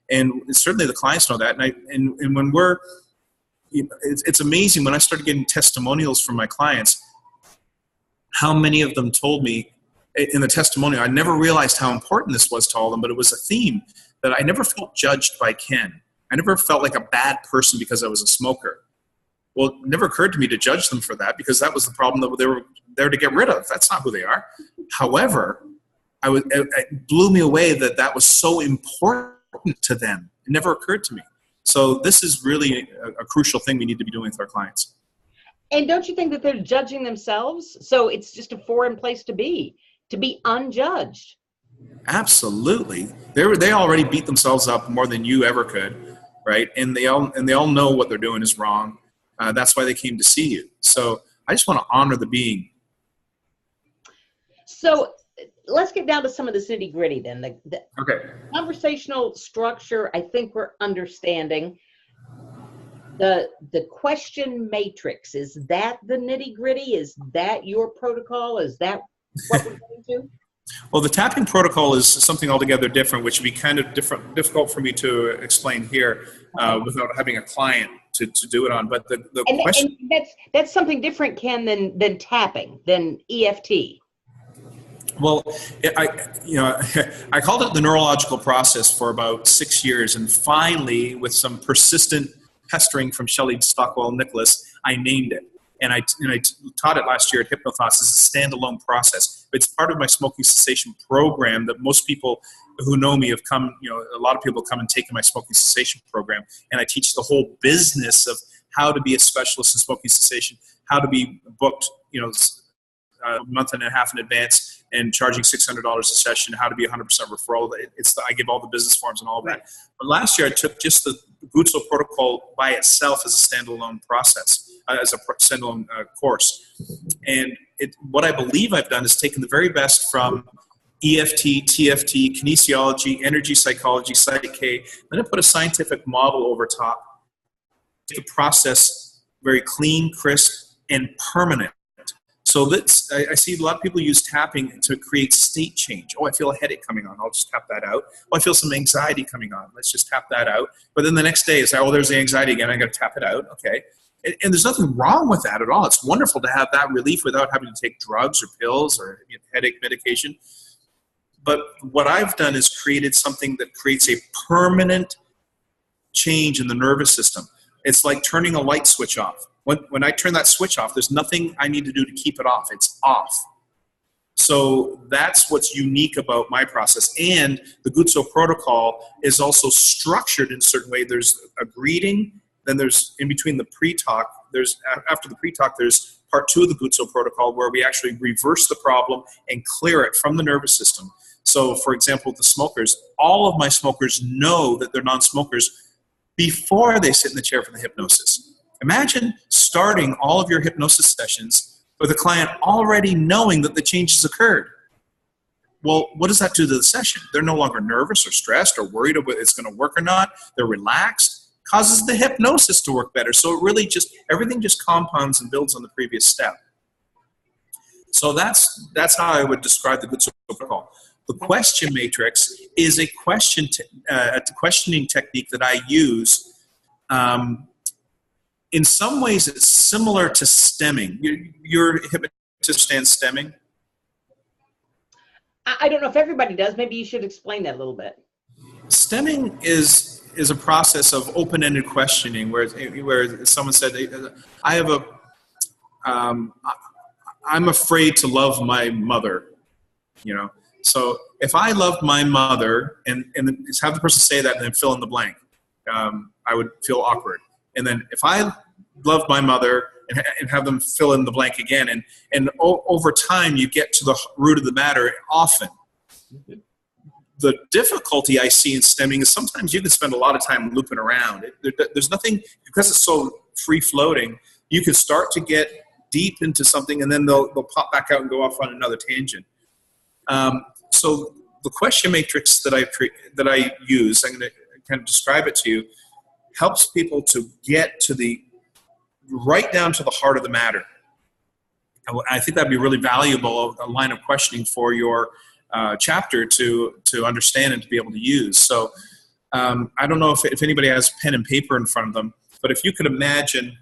And certainly the clients know that. And when we're, it's amazing when I started getting testimonials from my clients, how many of them told me in the testimonial, I never realized how important this was to all of them, but it was a theme that I never felt judged by Ken. I never felt like a bad person because I was a smoker. Well, it never occurred to me to judge them for that, because that was the problem that they were there to get rid of. That's not who they are. However, it blew me away that was so important to them. It never occurred to me. So this is really a crucial thing we need to be doing with our clients. And don't you think that they're judging themselves? So it's just a foreign place to be unjudged. Absolutely. They already beat themselves up more than you ever could, right? And they all know what they're doing is wrong. That's why they came to see you. So I just want to honor the being. So let's get down to some of the nitty gritty then. The okay. Conversational structure, I think we're understanding. The question matrix, is that the nitty gritty? Is that your protocol? Is that what we're going to? Well, the tapping protocol is something altogether different, which would be kind of difficult for me to explain here without having a client to do it on. But the question... And that's something different, Ken, than tapping, than EFT. Well, I called it the neurological process for about 6 years, and finally, with some persistent pestering from Shelley Stockwell-Nicholas, I named it. And I taught it last year at Hypnothoughts as a standalone process. It's part of my smoking cessation program that most people who know me have come, a lot of people come and taken my smoking cessation program. And I teach the whole business of how to be a specialist in smoking cessation, how to be booked, a month and a half in advance and charging $600 a session, how to be 100% referral. I give all the business forms and all that. But last year I took just the Guzzo protocol by itself as a standalone process, as a standalone course. And what I believe I've done is taken the very best from EFT, TFT, kinesiology, energy psychology, Psych-K, then I put a scientific model over top. The process very clean, crisp, and permanent. So I see a lot of people use tapping to create state change. Oh, I feel a headache coming on. I'll just tap that out. Oh, I feel some anxiety coming on. Let's just tap that out. But then the next day it's, oh, there's the anxiety again. I got to tap it out. Okay. And there's nothing wrong with that at all. It's wonderful to have that relief without having to take drugs or pills or headache medication. But what I've done is created something that creates a permanent change in the nervous system. It's like turning a light switch off. When I turn that switch off, there's nothing I need to do to keep it off. It's off. So that's what's unique about my process. And the Guzzo protocol is also structured in a certain way. There's a greeting, then there's in between the pre-talk, after the pre-talk, there's part 2 of the Guzzo protocol where we actually reverse the problem and clear it from the nervous system. So for example, the smokers, all of my smokers know that they're non-smokers before they sit in the chair for the hypnosis. Imagine starting all of your hypnosis sessions with a client already knowing that the change has occurred. Well, what does that do to the session? They're no longer nervous or stressed or worried about it's going to work or not. They're relaxed. Causes the hypnosis to work better. So it really everything just compounds and builds on the previous step. So that's how I would describe the Guzzo protocol. The question matrix is a questioning technique that I use. In some ways, it's similar to stemming. Your hypnotist understands stemming? I don't know if everybody does. Maybe you should explain that a little bit. Stemming is a process of open-ended questioning where someone said, I'm afraid to love my mother, So if I loved my mother, and have the person say that and then fill in the blank, I would feel awkward. And then if I loved my mother and have them fill in the blank again, and over time you get to the root of the matter often. The difficulty I see in stemming is sometimes you can spend a lot of time looping around. There's nothing, because it's so free-floating, you can start to get deep into something and then they'll pop back out and go off on another tangent. So the question matrix that I use, I'm going to kind of describe it to you, helps people to get to right down to the heart of the matter. I think that'd be really valuable, a line of questioning for your chapter to understand and to be able to use. So I don't know if anybody has pen and paper in front of them, but if you could imagine,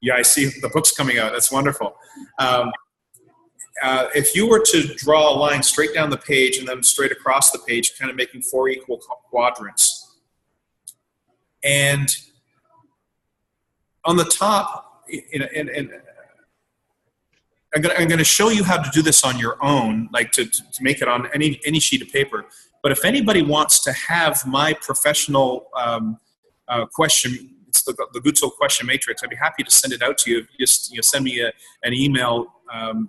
yeah, I see the book's coming out. That's wonderful. If you were to draw a line straight down the page and then straight across the page, kind of making 4 equal quadrants. And on the top, I'm going to show you how to do this on your own, like to make it on any sheet of paper. But if anybody wants to have my professional question, it's the Guzzo question matrix, I'd be happy to send it out to you. Just send me an email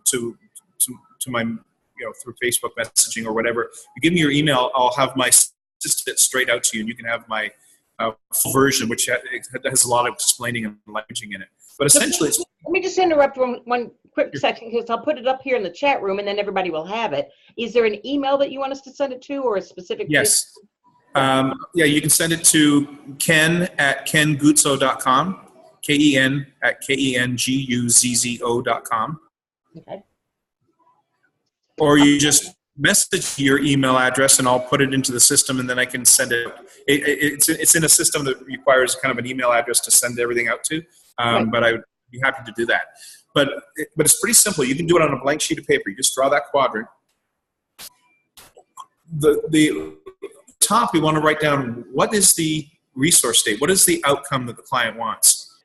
to my through Facebook messaging or whatever. You give me your email, I'll have my assistant straight out to you, and you can have my full version, which has a lot of explaining and languaging in it. But essentially, let me just interrupt one quick second, because I'll put it up here in the chat room and then everybody will have it. Is there an email that you want us to send it to, or a specific? Yes. Yeah, you can send it to Ken at kenguzzo.com, Ken at KENGUZZO.com. Okay. Or you just message your email address and I'll put it into the system and then I can send it. It's in a system that requires kind of an email address to send everything out to, right. But I would be happy to do that. But it's pretty simple. You can do it on a blank sheet of paper. You just draw that quadrant. The top, we want to write down what is the resource state, what is the outcome that the client wants.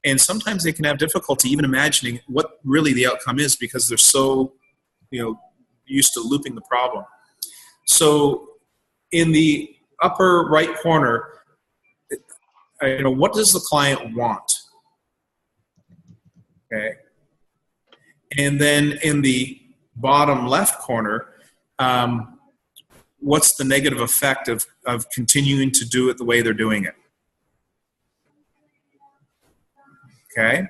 And sometimes they can have difficulty even imagining what really the outcome is because they're so used to looping the problem. So in the upper right corner, what does the client want? Okay. And then in the bottom left corner, what's the negative effect of continuing to do it the way they're doing it? Okay.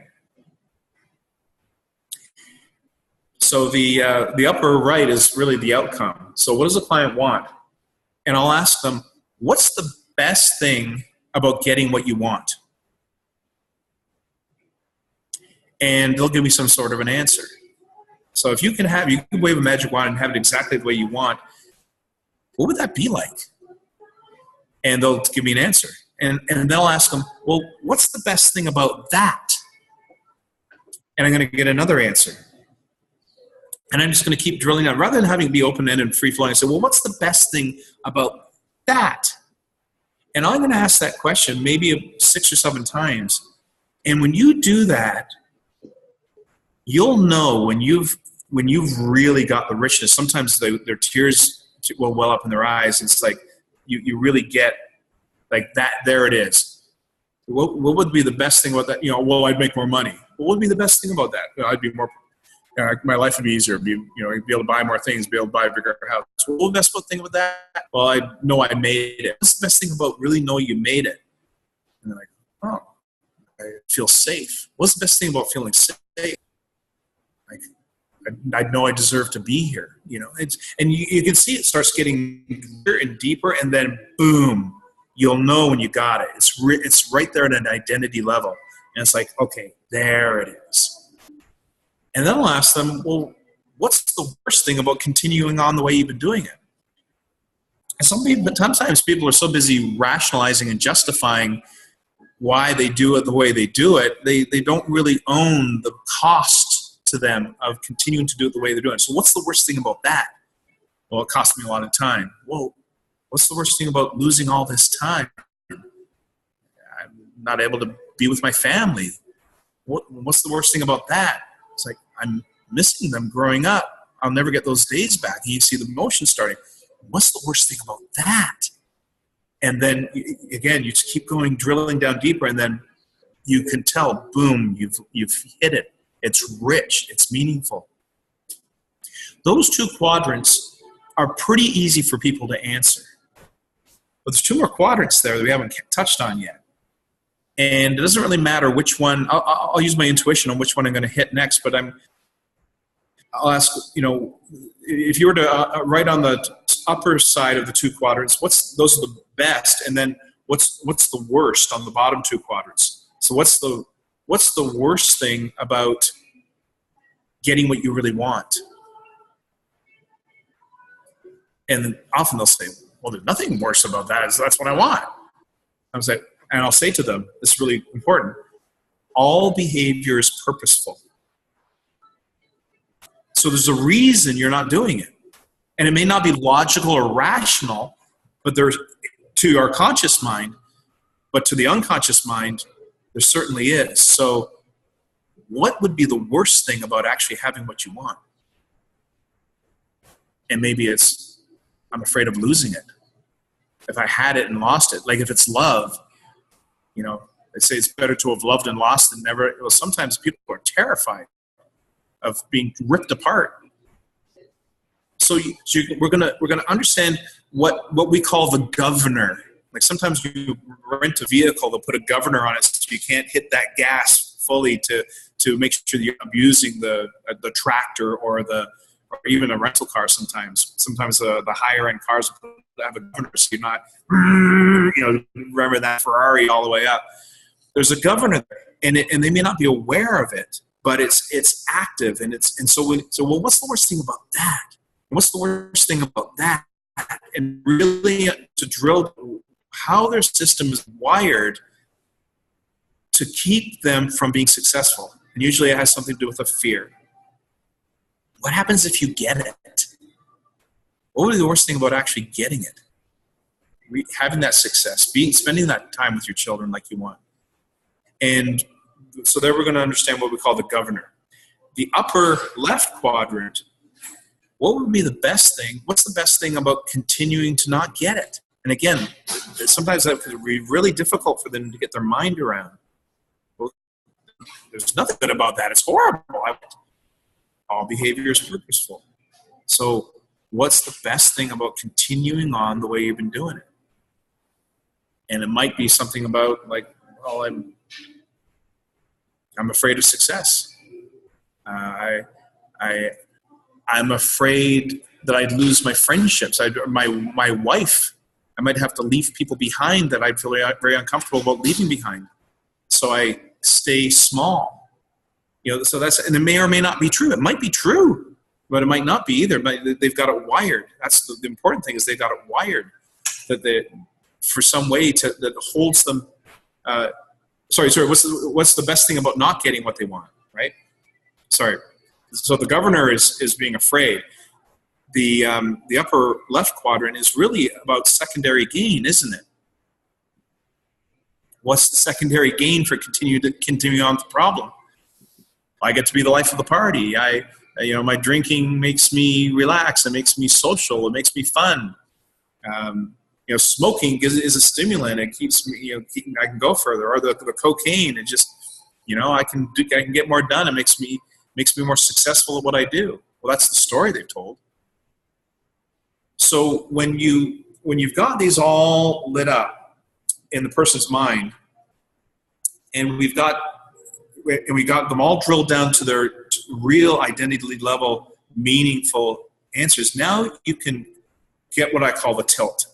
So the upper right is really the outcome. So what does the client want? And I'll ask them, what's the best thing about getting what you want? And they'll give me some sort of an answer. So if you can wave a magic wand and have it exactly the way you want, what would that be like? And they'll give me an answer. And they'll ask them, well, what's the best thing about that? And I'm going to get another answer. And I'm just going to keep drilling down. Rather than having it be open-ended and free-flowing, I say, well, what's the best thing about that? And I'm going to ask that question maybe 6 or 7 times. And when you do that, you'll know when you've really got the richness. Sometimes their tears will well up in their eyes. It's like you really get like that. There it is. What would be the best thing about that? Well, I'd make more money. What would be the best thing about that? I'd be more. My life would be easier. Be able to buy more things. Be able to buy a bigger house. What would the best thing about that? Well, I know I made it. What's the best thing about really knowing you made it? And they're like, oh, I feel safe. What's the best thing about feeling safe? Like, I know I deserve to be here. And you can see it starts getting deeper and deeper, and then boom, you'll know when you got it. It's right there at an identity level, and it's like, okay, there it is. And then I'll ask them, well, what's the worst thing about continuing on the way you've been doing it? And sometimes people are so busy rationalizing and justifying why they do it the way they do it, they don't really own the cost to them of continuing to do it the way they're doing it. So what's the worst thing about that? Well, it cost me a lot of time. Well, what's the worst thing about losing all this time? I'm not able to be with my family. What's the worst thing about that? It's like, I'm missing them growing up. I'll never get those days back. And you see the emotion starting. What's the worst thing about that? And then, again, you just keep going, drilling down deeper, and then you can tell, boom, you've hit it. It's rich. It's meaningful. Those two quadrants are pretty easy for people to answer. But there's two more quadrants there that we haven't touched on yet. And it doesn't really matter which one. I'll use my intuition on which one I'm going to hit next, but I'll ask, if you were to write on the upper side of the two quadrants, those are the best, and then what's the worst on the bottom two quadrants? So what's the worst thing about getting what you really want? And often they'll say, well, there's nothing worse about that. That's what I want. And I'll say to them, this is really important, all behavior is purposeful. So there's a reason you're not doing it. And it may not be logical or rational, but there's, to our conscious mind, but to the unconscious mind, there certainly is. So what would be the worst thing about actually having what you want? And maybe it's, I'm afraid of losing it. If I had it and lost it, like if it's love, they say it's better to have loved and lost than never. Well, sometimes people are terrified of being ripped apart. So we're gonna understand what we call the governor. Like sometimes you rent a vehicle, they'll put a governor on it so you can't hit that gas fully to make sure you're abusing the tractor or even a rental car. Sometimes the higher end cars have a governor, so you're not remember that Ferrari all the way up. There's a governor there, and they may not be aware of it, but it's active, so well, what's the worst thing about that? And what's the worst thing about that? And really to drill how their system is wired to keep them from being successful. And usually it has something to do with a fear. What happens if you get it? What would be the worst thing about actually getting it? Having that success, spending that time with your children like you want. And so there we're going to understand what we call the governor. The upper left quadrant, what would be the best thing? What's the best thing about continuing to not get it? And again, sometimes that could be really difficult for them to get their mind around. Well, there's nothing good about that. It's horrible. All behavior is purposeful. So what's the best thing about continuing on the way you've been doing it? And it might be something about like, well, I'm afraid of success. I'm afraid that I'd lose my friendships. My wife, I might have to leave people behind that I'd feel very uncomfortable about leaving behind. So I stay small. So and it may or may not be true. It might be true, but it might not be either. But they've got it wired. That's the important thing, is they've got it wired that for some way that holds them. Sorry. What's the best thing about not getting what they want, right? Sorry. So the governor is being afraid. The upper left quadrant is really about secondary gain, isn't it? What's the secondary gain for continuing on the problem? I get to be the life of the party. My drinking makes me relax. It makes me social. It makes me fun. smoking is a stimulant. It keeps me, I can go further. Or the cocaine, it just, I can get more done. It makes me more successful at what I do. Well, that's the story they've told. So when you've got these all lit up in the person's mind, and we got them all drilled down to their real identity level, meaningful answers, now you can get what I call the tilt.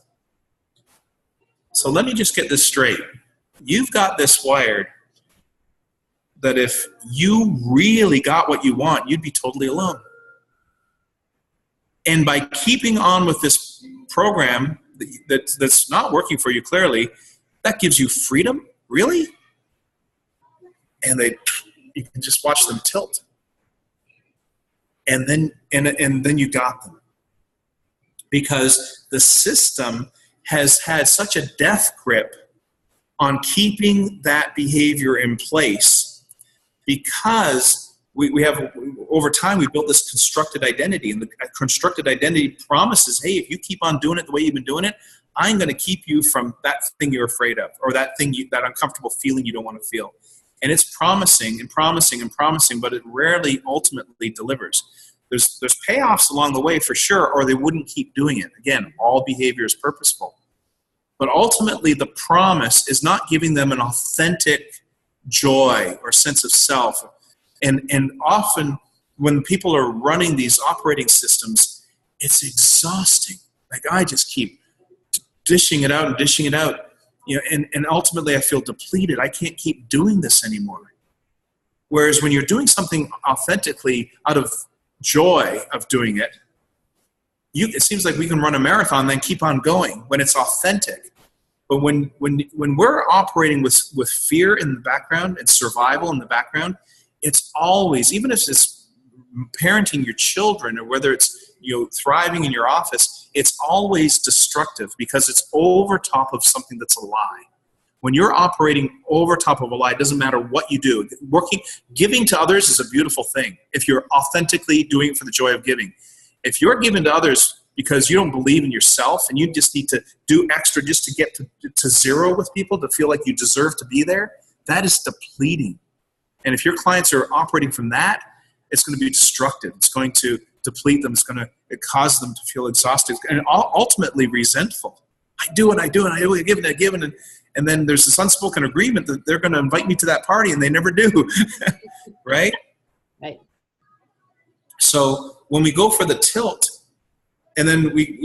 So let me just get this straight. You've got this wired that if you really got what you want, you'd be totally alone. And by keeping on with this program that's not working for you clearly, that gives you freedom, really? And you can just watch them tilt. And then you got them. Because the system has had such a death grip on keeping that behavior in place, because we have, over time, we built this constructed identity, and the constructed identity promises, hey, if you keep on doing it the way you've been doing it, I'm going to keep you from that thing you're afraid of, or that thing, that uncomfortable feeling you don't want to feel. And it's promising and promising and promising, but it rarely ultimately delivers. There's payoffs along the way for sure, or they wouldn't keep doing it. Again, all behavior is purposeful. But ultimately, the promise is not giving them an authentic joy or sense of self. And often, when people are running these operating systems, it's exhausting. Like, I just keep dishing it out and dishing it out. And ultimately, I feel depleted. I can't keep doing this anymore. Whereas when you're doing something authentically out of joy of doing it, it seems like we can run a marathon and then keep on going when it's authentic. But when we're operating with fear in the background and survival in the background, it's always, even if it's parenting your children, or whether it's thriving in your office, it's always destructive, because it's over top of something that's a lie. When you're operating over top of a lie, it doesn't matter what you do. Giving to others is a beautiful thing if you're authentically doing it for the joy of giving. If you're giving to others because you don't believe in yourself and you just need to do extra just to get to zero with people, to feel like you deserve to be there, that is depleting. And if your clients are operating from that, it's going to be destructive. It's going to deplete them. It's going to cause them to feel exhausted and ultimately resentful. I do and I do and I give and I give, and then there's this unspoken agreement that they're going to invite me to that party, and they never do. Right? Right. So when we go for the tilt, and then we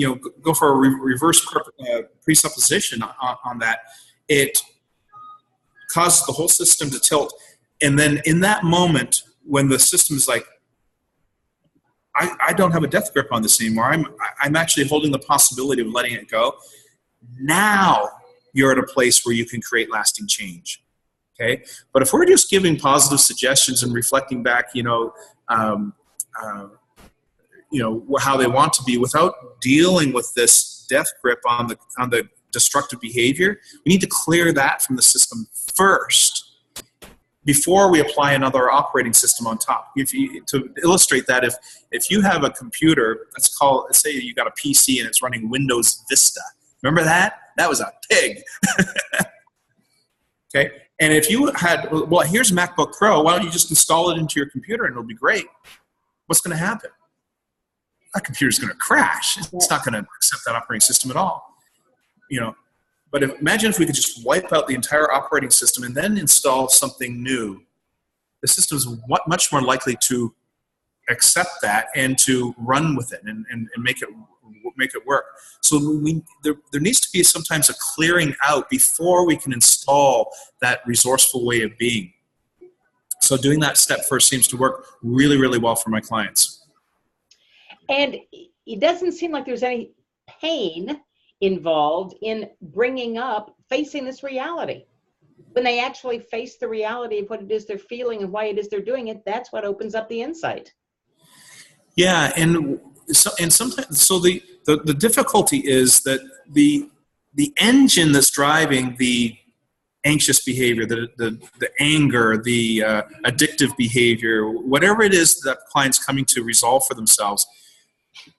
go for a reverse presupposition on that, it causes the whole system to tilt. And then in that moment, when the system is like, I don't have a death grip on this anymore, I'm actually holding the possibility of letting it go. Now you're at a place where you can create lasting change. Okay? But if we're just giving positive suggestions and reflecting back, how they want to be, without dealing with this death grip on the destructive behavior, we need to clear that from the system first before we apply another operating system on top. To illustrate that, if you have a computer, let's say you got a PC and it's running Windows Vista. Remember that? That was a pig. Okay? And if you had, well, here's MacBook Pro, why don't you just install it into your computer and it'll be great? What's going to happen? That computer's going to crash. It's not going to accept that operating system at all. But imagine if we could just wipe out the entire operating system and then install something new. The system is much more likely to accept that and to run with it and make it work. So there needs to be sometimes a clearing out before we can install that resourceful way of being. So doing that step first seems to work really, really well for my clients. And it doesn't seem like there's any pain involved in facing this reality. When they actually face the reality of what it is they're feeling and why it is they're doing it, that's what opens up the insight. Yeah, and sometimes, so the difficulty is that the engine that's driving the anxious behavior, the anger, the addictive behavior, whatever it is that client's coming to resolve for themselves,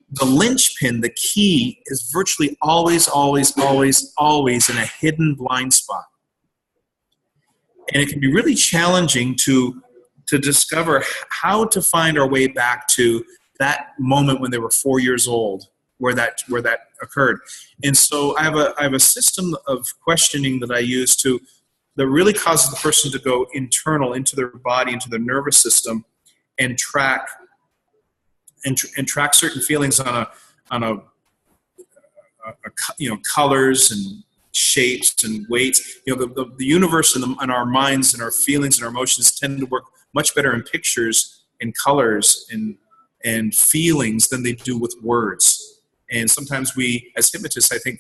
the linchpin, the key, is virtually always, always, always, always in a hidden blind spot. And it can be really challenging to discover how to find our way back to that moment when they were 4 years old, where that occurred. And so I have a system of questioning that I use that really causes the person to go internal into their body, into their nervous system, and track certain feelings on a colors and shapes and weights. The universe and our minds and our feelings and our emotions tend to work much better in pictures and colors and feelings than they do with words. And sometimes we, as hypnotists, I think,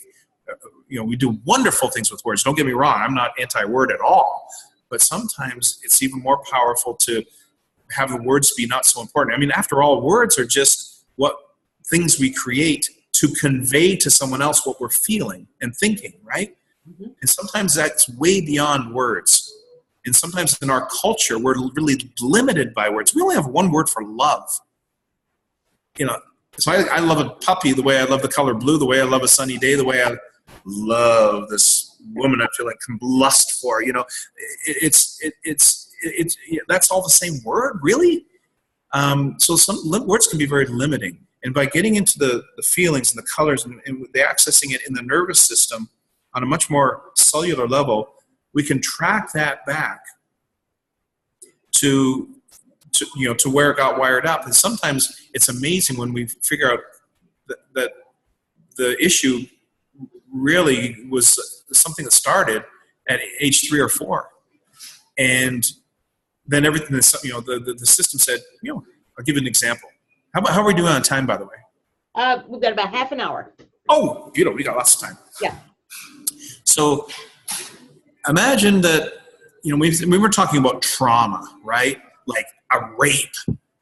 we do wonderful things with words. Don't get me wrong, I'm not anti-word at all. But sometimes it's even more powerful to have the words be not so important. I mean, after all, words are just what things we create to convey to someone else what we're feeling and thinking, right? Mm-hmm. And sometimes that's way beyond words. And sometimes in our culture, we're really limited by words. We only have one word for love. So I love a puppy the way I love the color blue, the way I love a sunny day, the way I love this woman I feel like can lust for. That's all the same word, really. So some words can be very limiting. And by getting into the feelings and the colors and the accessing it in the nervous system on a much more cellular level, we can track that back to where it got wired up. And sometimes it's amazing when we figure out that the issue really was something that started at age 3 or 4. And then everything, the system said, I'll give you an example. How are we doing on time, by the way? We've got about half an hour. Oh, we got lots of time. Yeah. So imagine that, we were talking about trauma, right? Like a rape.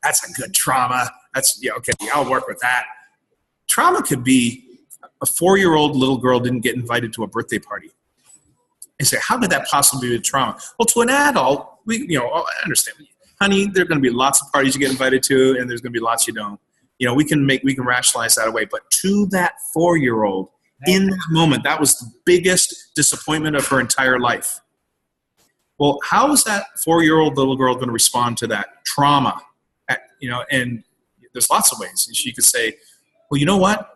That's a good trauma. Okay, I'll work with that. Trauma could be a 4-year-old little girl didn't get invited to a birthday party. And say, how could that possibly be a trauma? Well, to an adult, I understand. Honey, there are going to be lots of parties you get invited to, and there's going to be lots you don't. We can rationalize that away. But to that 4-year-old, in that moment, that was the biggest disappointment of her entire life. Well, how is that 4-year-old little girl going to respond to that trauma? And there's lots of ways. She could say, well, you know what?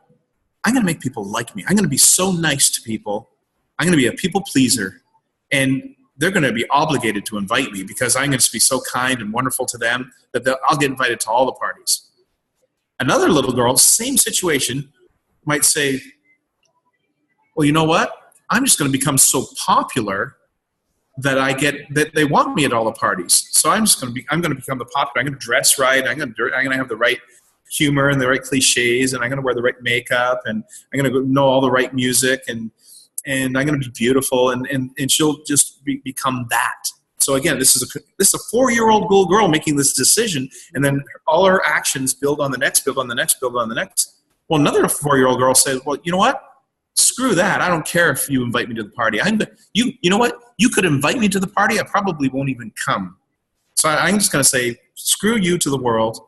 I'm going to make people like me. I'm going to be so nice to people. I'm going to be a people pleaser. And they're going to be obligated to invite me because I'm going to be so kind and wonderful to them that I'll get invited to all the parties. Another little girl, same situation, might say, well, you know what? I'm just going to become so popular that they want me at all the parties. So I'm going to become the popular. I'm going to dress right. I'm going to have the right humor and the right cliches, and I'm going to wear the right makeup, and I'm going to know all the right music, and I'm going to be beautiful, and she'll just become that. So again, this is a 4-year-old little girl making this decision, and then all her actions build on the next, build on the next, build on the next. Well, another 4-year-old girl says, well, you know what? Screw that. I don't care if you invite me to the party. You know what? You could invite me to the party. I probably won't even come. So I'm just going to say, screw you to the world,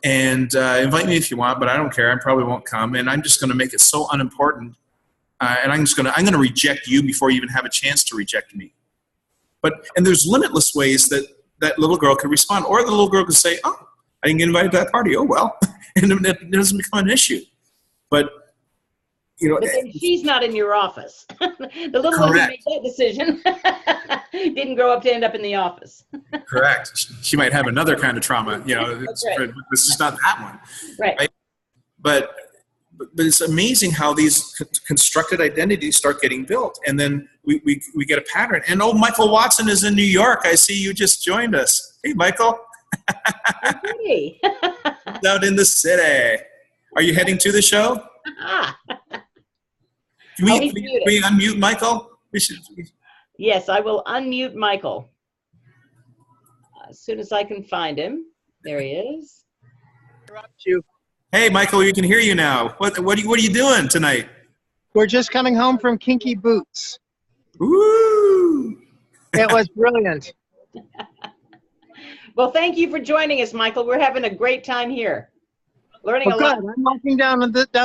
and invite me if you want, but I don't care. I probably won't come, and I'm just going to make it so unimportant. And I'm going to reject you before you even have a chance to reject me. And there's limitless ways that little girl could respond. Or the little girl could say, oh, I didn't get invited to that party. Oh, well. And it doesn't become an issue. But then she's not in your office. The little one who made that decision didn't grow up to end up in the office. Correct. She might have another kind of trauma. This is not that one. Right? But it's amazing how these constructed identities start getting built. And then we get a pattern. And Michael Watson is in New York. I see you just joined us. Hey, Michael. Hey. Out in the city. Are you heading to the show? Can we unmute Michael? Yes, I will unmute Michael. As soon as I can find him. There he is. Hey, Michael, we can hear you now. What are you doing tonight? We're just coming home from Kinky Boots. Woo! It was brilliant. Well, thank you for joining us, Michael. We're having a great time here. Learning Well, a lot. good. I'm walking down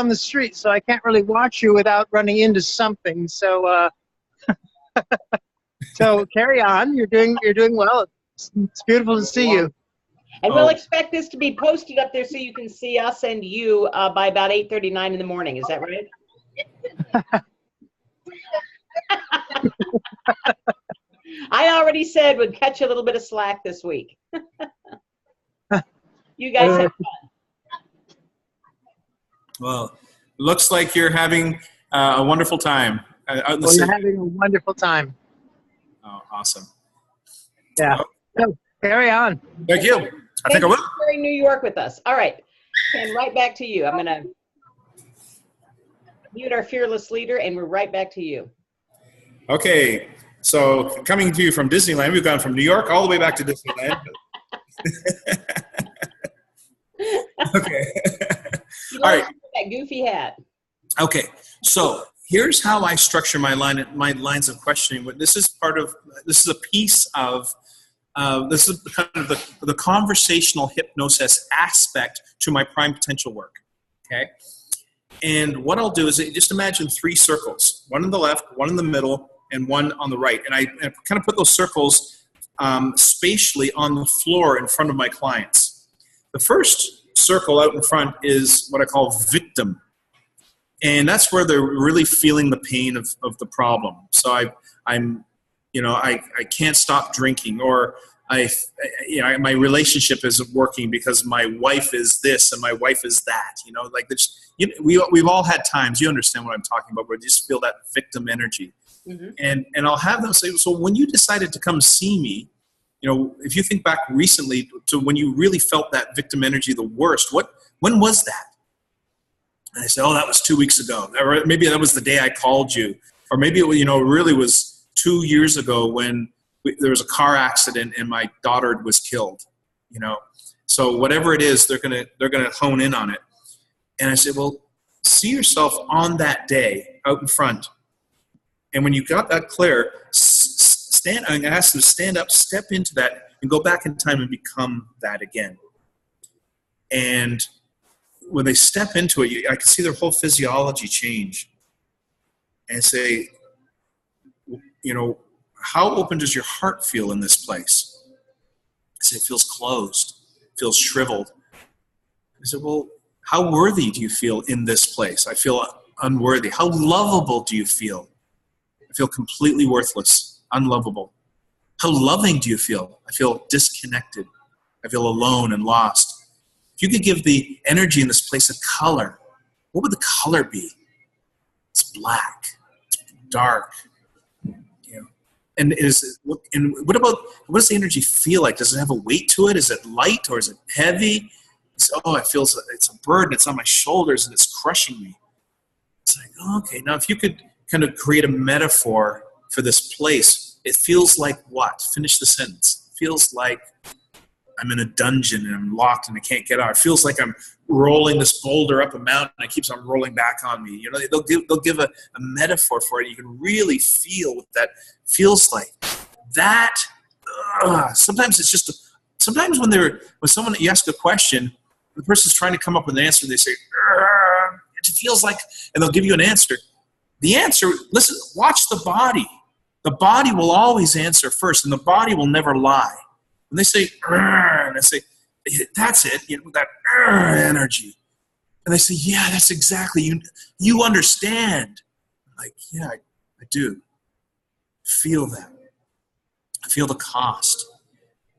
the street, so I can't really watch you without running into something. So, so carry on. You're doing well. It's beautiful to see you. And we'll expect this to be posted up there so you can see us and you by about 8:39 in the morning. Is that right? I already said we'd catch a little bit of slack this week. You guys have fun. Well, looks like you're having a wonderful time out in the city. We're having a wonderful time. Oh, awesome. Yeah. So, carry on. Thank you. I think I will. Sharing New York with us. All right. Ken, right back to you. I'm going to mute our fearless leader, and we're right back to you. Okay. So coming to you from Disneyland, we've gone from New York all the way back to Disneyland. Okay. All right. That goofy hat. Okay. So here's how I structure my lines of questioning. This is a piece of this is kind of the conversational hypnosis aspect to my prime potential work. Okay. And what I'll do is just imagine 3 circles, one on the left, one in the middle, and one on the right. And I kind of put those circles spatially on the floor in front of my clients. The first circle out in front is what I call victim. And that's where they're really feeling the pain of the problem. So I can't stop drinking, or my relationship isn't working because my wife is this and my wife is that. We've all had times, you understand what I'm talking about, where you just feel that victim energy. Mm-hmm. And I'll have them say, so when you decided to come see me, if you think back recently to when you really felt that victim energy the worst, when was that? And I said, oh, that was 2 weeks ago. Or maybe that was the day I called you. Or maybe it really was 2 years ago when there was a car accident and my daughter was killed. So whatever it is, they're gonna hone in on it. And I said, well, see yourself on that day out in front. And when you got that clear, I asked them to stand up, step into that, and go back in time and become that again. And when they step into it, I can see their whole physiology change. And say, how open does your heart feel in this place? I say, it feels closed, feels shriveled. I said, well, how worthy do you feel in this place? I feel unworthy. How lovable do you feel? I feel completely worthless, unlovable. How loving do you feel? I feel disconnected. I feel alone and lost. If you could give the energy in this place a color, what would the color be? It's black. It's dark. And what does the energy feel like? Does it have a weight to it? Is it light or is it heavy? It's a burden. It's on my shoulders and it's crushing me. It's like, okay, now if you could kind of create a metaphor for this place, it feels like what? Finish the sentence. It feels like I'm in a dungeon and I'm locked and I can't get out. It feels like I'm rolling this boulder up a mountain and it keeps on rolling back on me. They'll give a metaphor for it. You can really feel what that feels like. That sometimes it's just sometimes when someone you ask a question, the person's trying to come up with an answer. They say, it feels like, and they'll give you an answer. The answer, listen, watch the body. The body will always answer first, and the body will never lie. When they say, and I say, that's it, that energy. And they say, yeah, that's exactly, you understand. I'm like, yeah, I do. Feel that. I feel the cost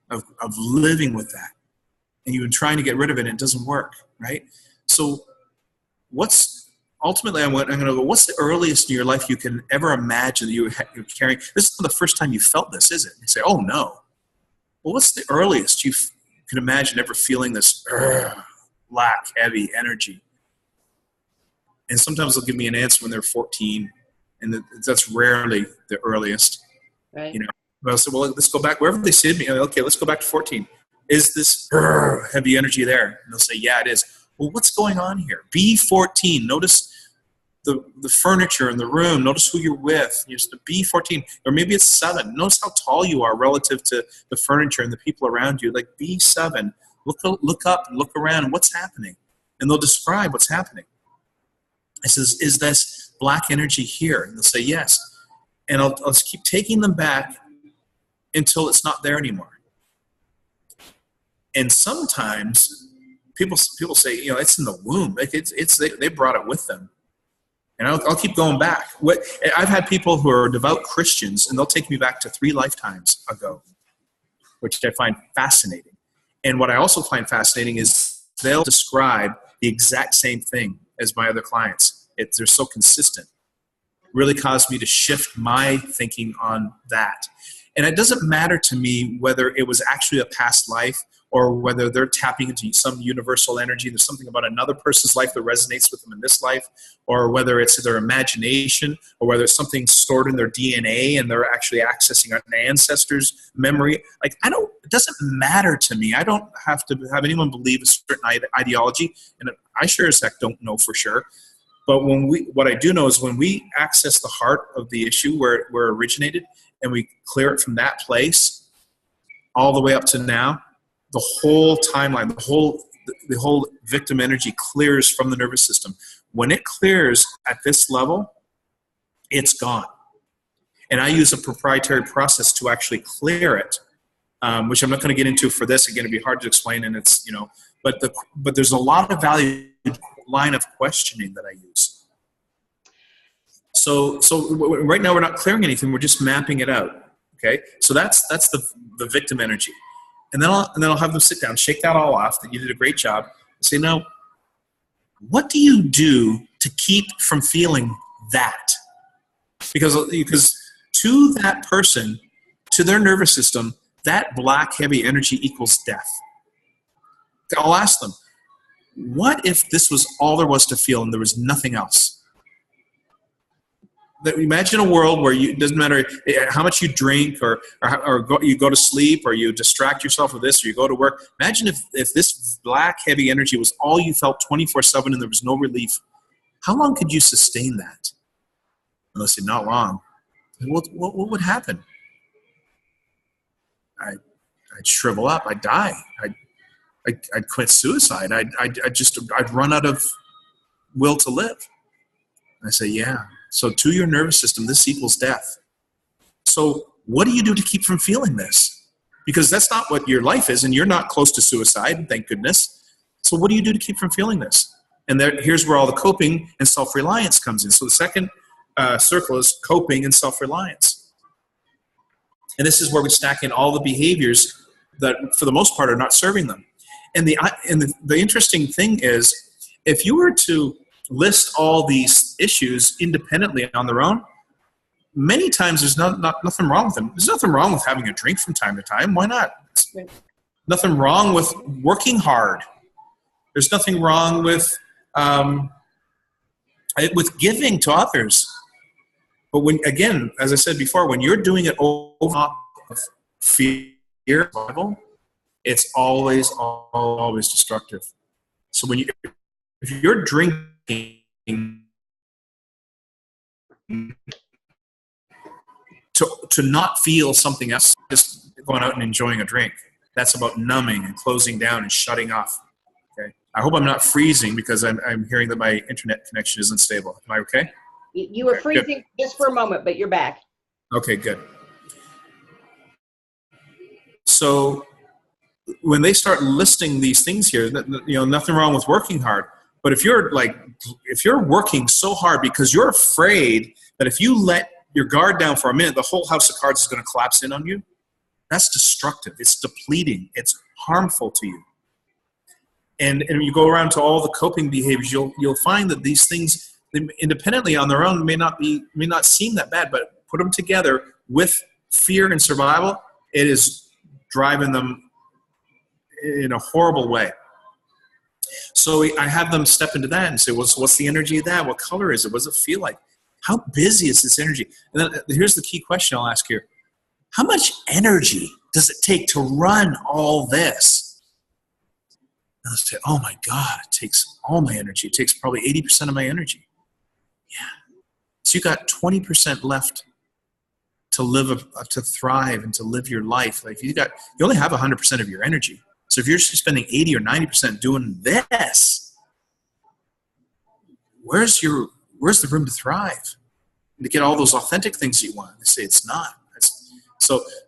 of living with that. And you've been trying to get rid of it and it doesn't work, right? So ultimately I'm going to go, what's the earliest in your life you can ever imagine that you're carrying? This is not the first time you felt this, is it? You say, oh no. Well, what's the earliest you can imagine ever feeling this black, heavy energy? And sometimes they'll give me an answer when they're 14, and that's rarely the earliest. Right. But I'll say, well, let's go back. Wherever they see me, okay, let's go back to 14. Is this heavy energy there? And they'll say, yeah, it is. Well, what's going on here? B14. Notice the furniture in the room. Notice who you're with. It's the B14, or maybe it's 7. Notice how tall you are relative to the furniture and the people around you. Like B7. Look up, look around. What's happening? and they'll describe what's happening. I says, is this black energy here? And they'll say, yes. And I'll just keep taking them back until it's not there anymore. And sometimes people say, it's in the womb. Like they brought it with them. And I'll keep going back. I've had people who are devout Christians, and they'll take me back to 3 lifetimes ago, which I find fascinating. And what I also find fascinating is they'll describe the exact same thing as my other clients. They're so consistent. Really caused me to shift my thinking on that. And it doesn't matter to me whether it was actually a past life or whether they're tapping into some universal energy. There's something about another person's life that resonates with them in this life, or whether it's their imagination, or whether it's something stored in their DNA and they're actually accessing an ancestor's memory. Like, it doesn't matter to me. I don't have to have anyone believe a certain ideology, and I sure as heck don't know for sure. But what I do know is when we access the heart of the issue where it originated, and we clear it from that place all the way up to now, the whole timeline, the whole victim energy clears from the nervous system. When it clears at this level, it's gone. And I use a proprietary process to actually clear it, which I'm not going to get into for this. Again, it'd be hard to explain, and it's, but there's a lot of value line of questioning that I use. So right now we're not clearing anything. We're just mapping it out. Okay. So that's the victim energy. And then I'll have them sit down, shake that all off, that you did a great job, and say, now, what do you do to keep from feeling that? Because to that person, to their nervous system, that black heavy energy equals death. I'll ask them, what if this was all there was to feel and there was nothing else? Imagine a world where it doesn't matter how much you drink or you go to sleep or you distract yourself with this or you go to work. Imagine if this black heavy energy was all you felt 24/7 and there was no relief. How long could you sustain that? And they'll say, not long. What would happen? I'd shrivel up. I'd die. I'd quit suicide. I'd run out of will to live. And I say, yeah. So to your nervous system, this equals death. So what do you do to keep from feeling this? Because that's not what your life is, and you're not close to suicide, thank goodness. So what do you do to keep from feeling this? And here's where all the coping and self-reliance comes in. So the second circle is coping and self-reliance. And this is where we stack in all the behaviors that, for the most part, are not serving them. And the interesting thing is, if you were to list all these issues independently on their own, many times there's nothing wrong with them. There's nothing wrong with having a drink from time to time. Why not? Nothing wrong with working hard. There's nothing wrong with giving to others. But when, again, as I said before, when you're doing it over fear, it's always destructive. So if you're drinking to not feel something else, just going out and enjoying a drink, that's about numbing and closing down and shutting off. Okay. I hope I'm not freezing because I'm hearing that my internet connection isn't stable. Am I okay? You were freezing just for a moment, but you're back. Okay, good. So when they start listing these things here, nothing wrong with working hard. But if you're working so hard because you're afraid that if you let your guard down for a minute, the whole house of cards is going to collapse in on you, that's destructive. It's depleting. It's harmful to you. And you go around to all the coping behaviors, you'll find that these things independently on their own may not seem that bad, but put them together with fear and survival, it is driving them in a horrible way. So I have them step into that and say, what's the energy of that? What color is it? What does it feel like? How busy is this energy? And then here's the key question I'll ask here. How much energy does it take to run all this? And I'll say, oh my God, it takes all my energy. It takes probably 80% of my energy. Yeah. So you got 20% left to live, to thrive and to live your life. Like you only have 100% of your energy. So if you're spending 80 or 90% doing this, where's the room to thrive and to get all those authentic things you want? They say it's not.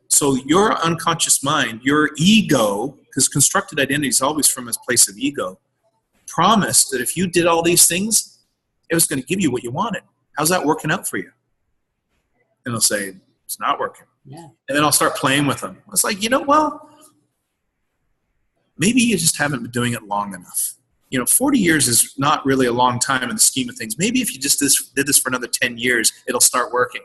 So your unconscious mind, your ego, because constructed identity is always from a place of ego, promised that if you did all these things, it was going to give you what you wanted. How's that working out for you? And they'll say, it's not working. Yeah. And then I'll start playing with them. It's like, well, maybe you just haven't been doing it long enough. 40 years is not really a long time in the scheme of things. Maybe if you just did this for another 10 years, it'll start working.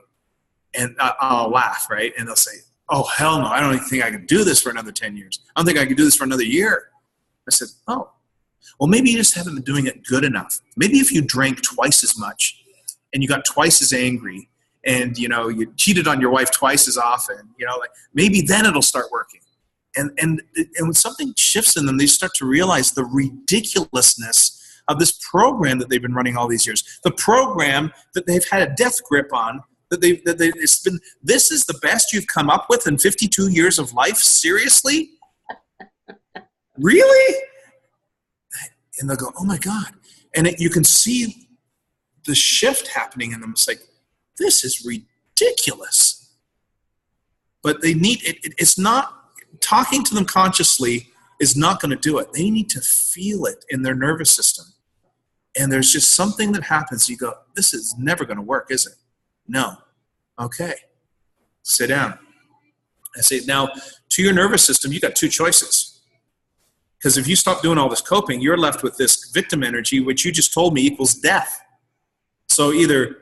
And I'll laugh, right? And they'll say, oh, hell no, I don't even think I can do this for another 10 years. I don't think I can do this for another year. I said, oh, well, maybe you just haven't been doing it good enough. Maybe if you drank twice as much and you got twice as angry and, you cheated on your wife twice as often, maybe then it'll start working. And when something shifts in them, they start to realize the ridiculousness of this program that they've been running all these years. The program that they've had a death grip on, this is the best you've come up with in 52 years of life? Seriously? Really? And they'll go, oh my God. And you can see the shift happening in them. It's like, this is ridiculous. But they need, it's not, talking to them consciously is not going to do it. They need to feel it in their nervous system. And there's just something that happens. You go, this is never going to work, is it? No. Okay. Sit down. I say, now, to your nervous system, you got two choices. Because if you stop doing all this coping, you're left with this victim energy, which you just told me equals death. So either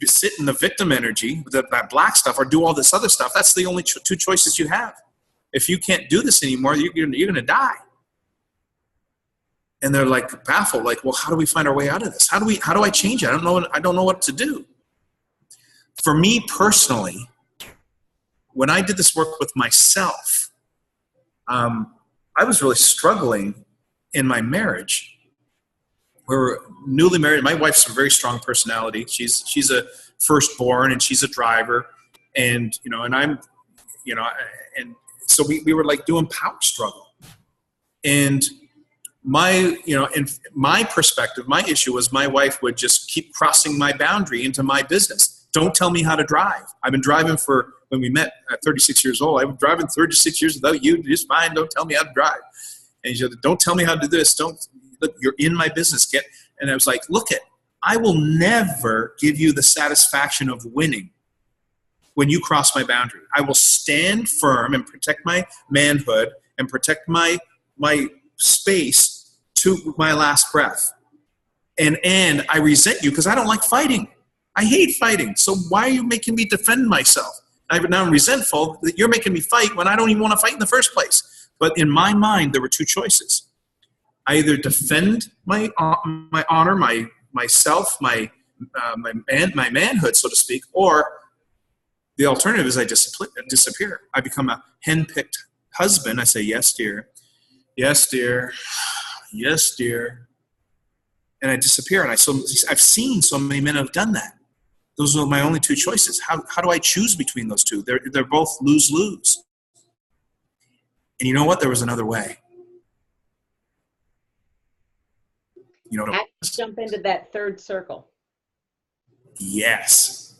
sit in the victim energy, that black stuff, or do all this other stuff. That's the only two choices you have. If you can't do this anymore, you're going to die. And they're like baffled, like, well, how do we find our way out of this? How do I change it? I don't know what to do. For me personally, when I did this work with myself, I was really struggling in my marriage. We were newly married. My wife's a very strong personality. She's a firstborn and she's a driver, and and I'm, and so we were like doing power struggle. And in my perspective, my issue was my wife would just keep crossing my boundary into my business. Don't tell me how to drive. I've been driving when we met at 36 years old, I've been driving 36 years without you. Just fine. Don't tell me how to drive. And she said, don't tell me how to do this. Look, you're in my business. And I was like, I will never give you the satisfaction of winning when you cross my boundary. I will stand firm and protect my manhood and protect my space to my last breath. And I resent you because I don't like fighting. I hate fighting. So why are you making me defend myself? Now I'm resentful that you're making me fight when I don't even want to fight in the first place. But in my mind, there were two choices. I either defend my honor, myself, my manhood, so to speak, or the alternative is I disappear. I become a hen-picked husband. I say, yes, dear. Yes, dear. Yes, dear. And I disappear. And I've seen so many men have done that. Those are my only two choices. How do I choose between those two? They're both lose-lose. And you know what? There was another way. Jump into that third circle. Yes.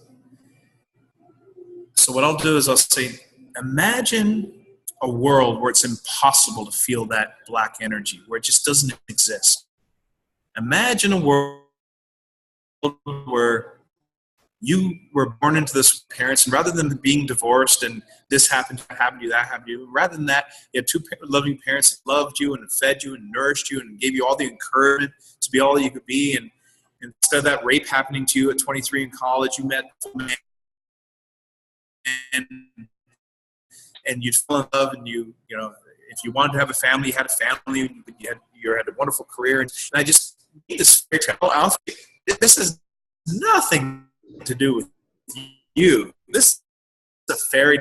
So what I'll do is I'll say, imagine a world where it's impossible to feel that black energy, where it just doesn't exist. Imagine a world where you were born into this with parents, and rather than being divorced and this happened to you, that happened to you, rather than that, you had two loving parents that loved you and fed you and nourished you and gave you all the encouragement to be all that you could be. And instead of that rape happening to you at 23 in college, you met a man and you'd fall in love, and you if you wanted to have a family, you had a family, you had a wonderful career. And I just need this fairy tale. This has nothing to do with you. This is a fairy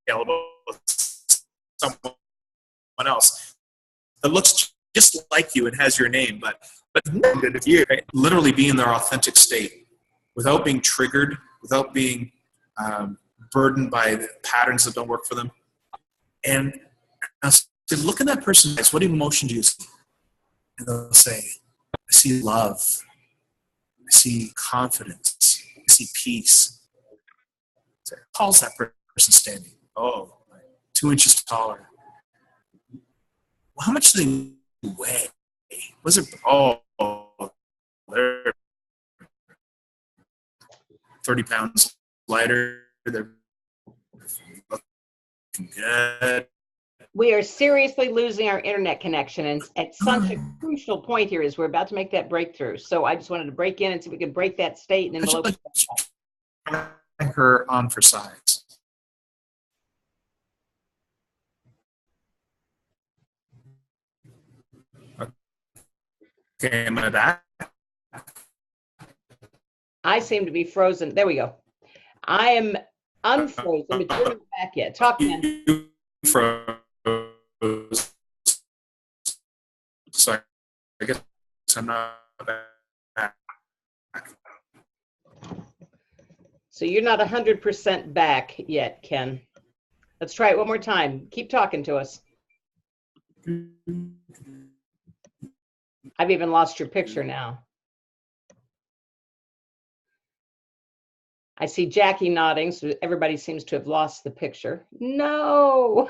tale about someone else that looks just like you and has your name, but if you literally be in their authentic state without being triggered, without being burdened by the patterns that don't work for them. And I said, look at that person's eyes. What emotion do you see? And they'll say, I see love. I see confidence. I see peace. So how tall is that person standing? Oh, 2 inches taller. Well, how much do they weigh? Was it? Oh, they're 30 pounds lighter. They're looking good. We are seriously losing our internet connection, and at such a crucial point here is we're about to make that breakthrough. So I just wanted to break in and see if we could break that state, and then we'll open her on for size. Okay, am I back? I seem to be frozen. There we go. I am unfrozen, but you're not back yet. Talk, man. You froze. So I guess I'm not back. So you're not 100% back yet, Ken. Let's try it one more time. Keep talking to us. I've even lost your picture now. I see Jackie nodding, so everybody seems to have lost the picture. No!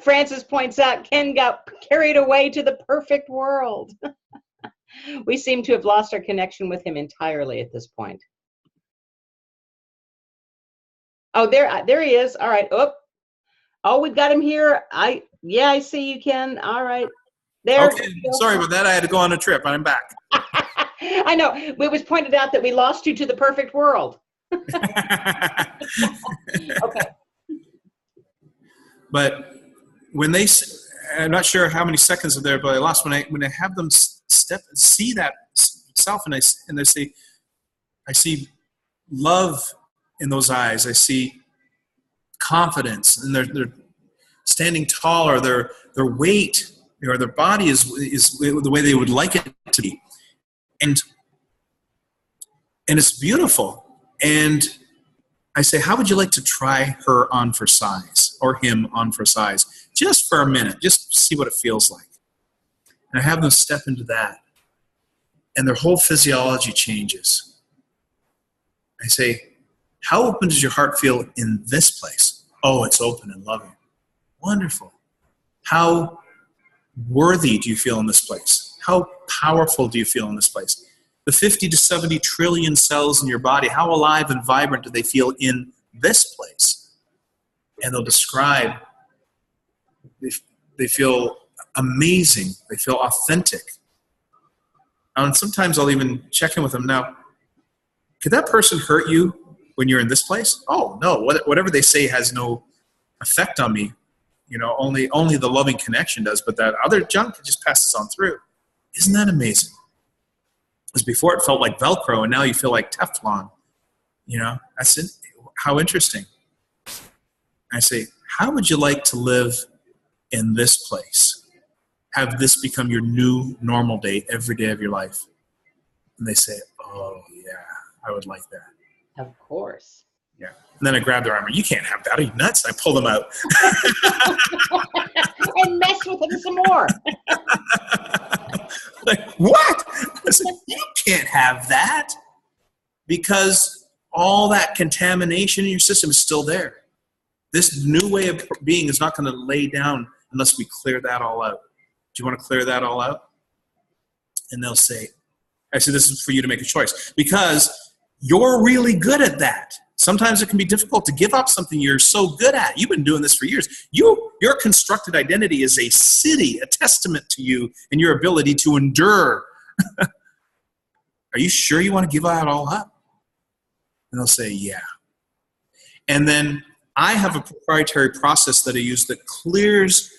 Francis points out Ken got carried away to the perfect world. We seem to have lost our connection with him entirely at this point. Oh, there he is. All right. Oh, we've got him here. Yeah, I see you, Ken. All right. There. Okay. Sorry about that. I had to go on a trip. I'm back. I know. It was pointed out that we lost you to the perfect world. Okay. But when they, I'm not sure how many seconds are there, but I lost when I have them see that self, and they say, I see love in those eyes. I see confidence, and they're standing taller. Their weight or their body is the way they would like it to be, and it's beautiful. And I say, how would you like to try her on for size or him on for size, just for a minute, just see what it feels like? And I have them step into that, and their whole physiology changes. I say, how open does your heart feel in this place? Oh, it's open and loving. Wonderful. How worthy do you feel in this place? How powerful do you feel in this place? The 50 to 70 trillion cells in your body, how alive and vibrant do they feel in this place? And they'll describe, they feel amazing. They feel authentic. And sometimes I'll even check in with them. Now, could that person hurt you when you're in this place? Oh, no. Whatever they say has no effect on me. You know, only the loving connection does, but that other junk just passes on through. Isn't that amazing? Because before it felt like Velcro, and now you feel like Teflon. You know, that's it. How interesting. I say, how would you like to live in this place? Have this become your new normal day every day of your life? And they say, oh, yeah, I would like that. Of course. Yeah. And then I grab their arm. You can't have that. Are you nuts? I pull them out. And mess with them some more. Like, what? I said, you can't have that, because all that contamination in your system is still there. This new way of being is not going to lay down unless we clear that all out. Do you want to clear that all out? And they'll say, I said, this is for you to make a choice, because you're really good at that. Sometimes it can be difficult to give up something you're so good at. You've been doing this for years. Your constructed identity is a city, a testament to you and your ability to endure. Are you sure you want to give that all up? And they'll say, yeah. And then I have a proprietary process that I use that clears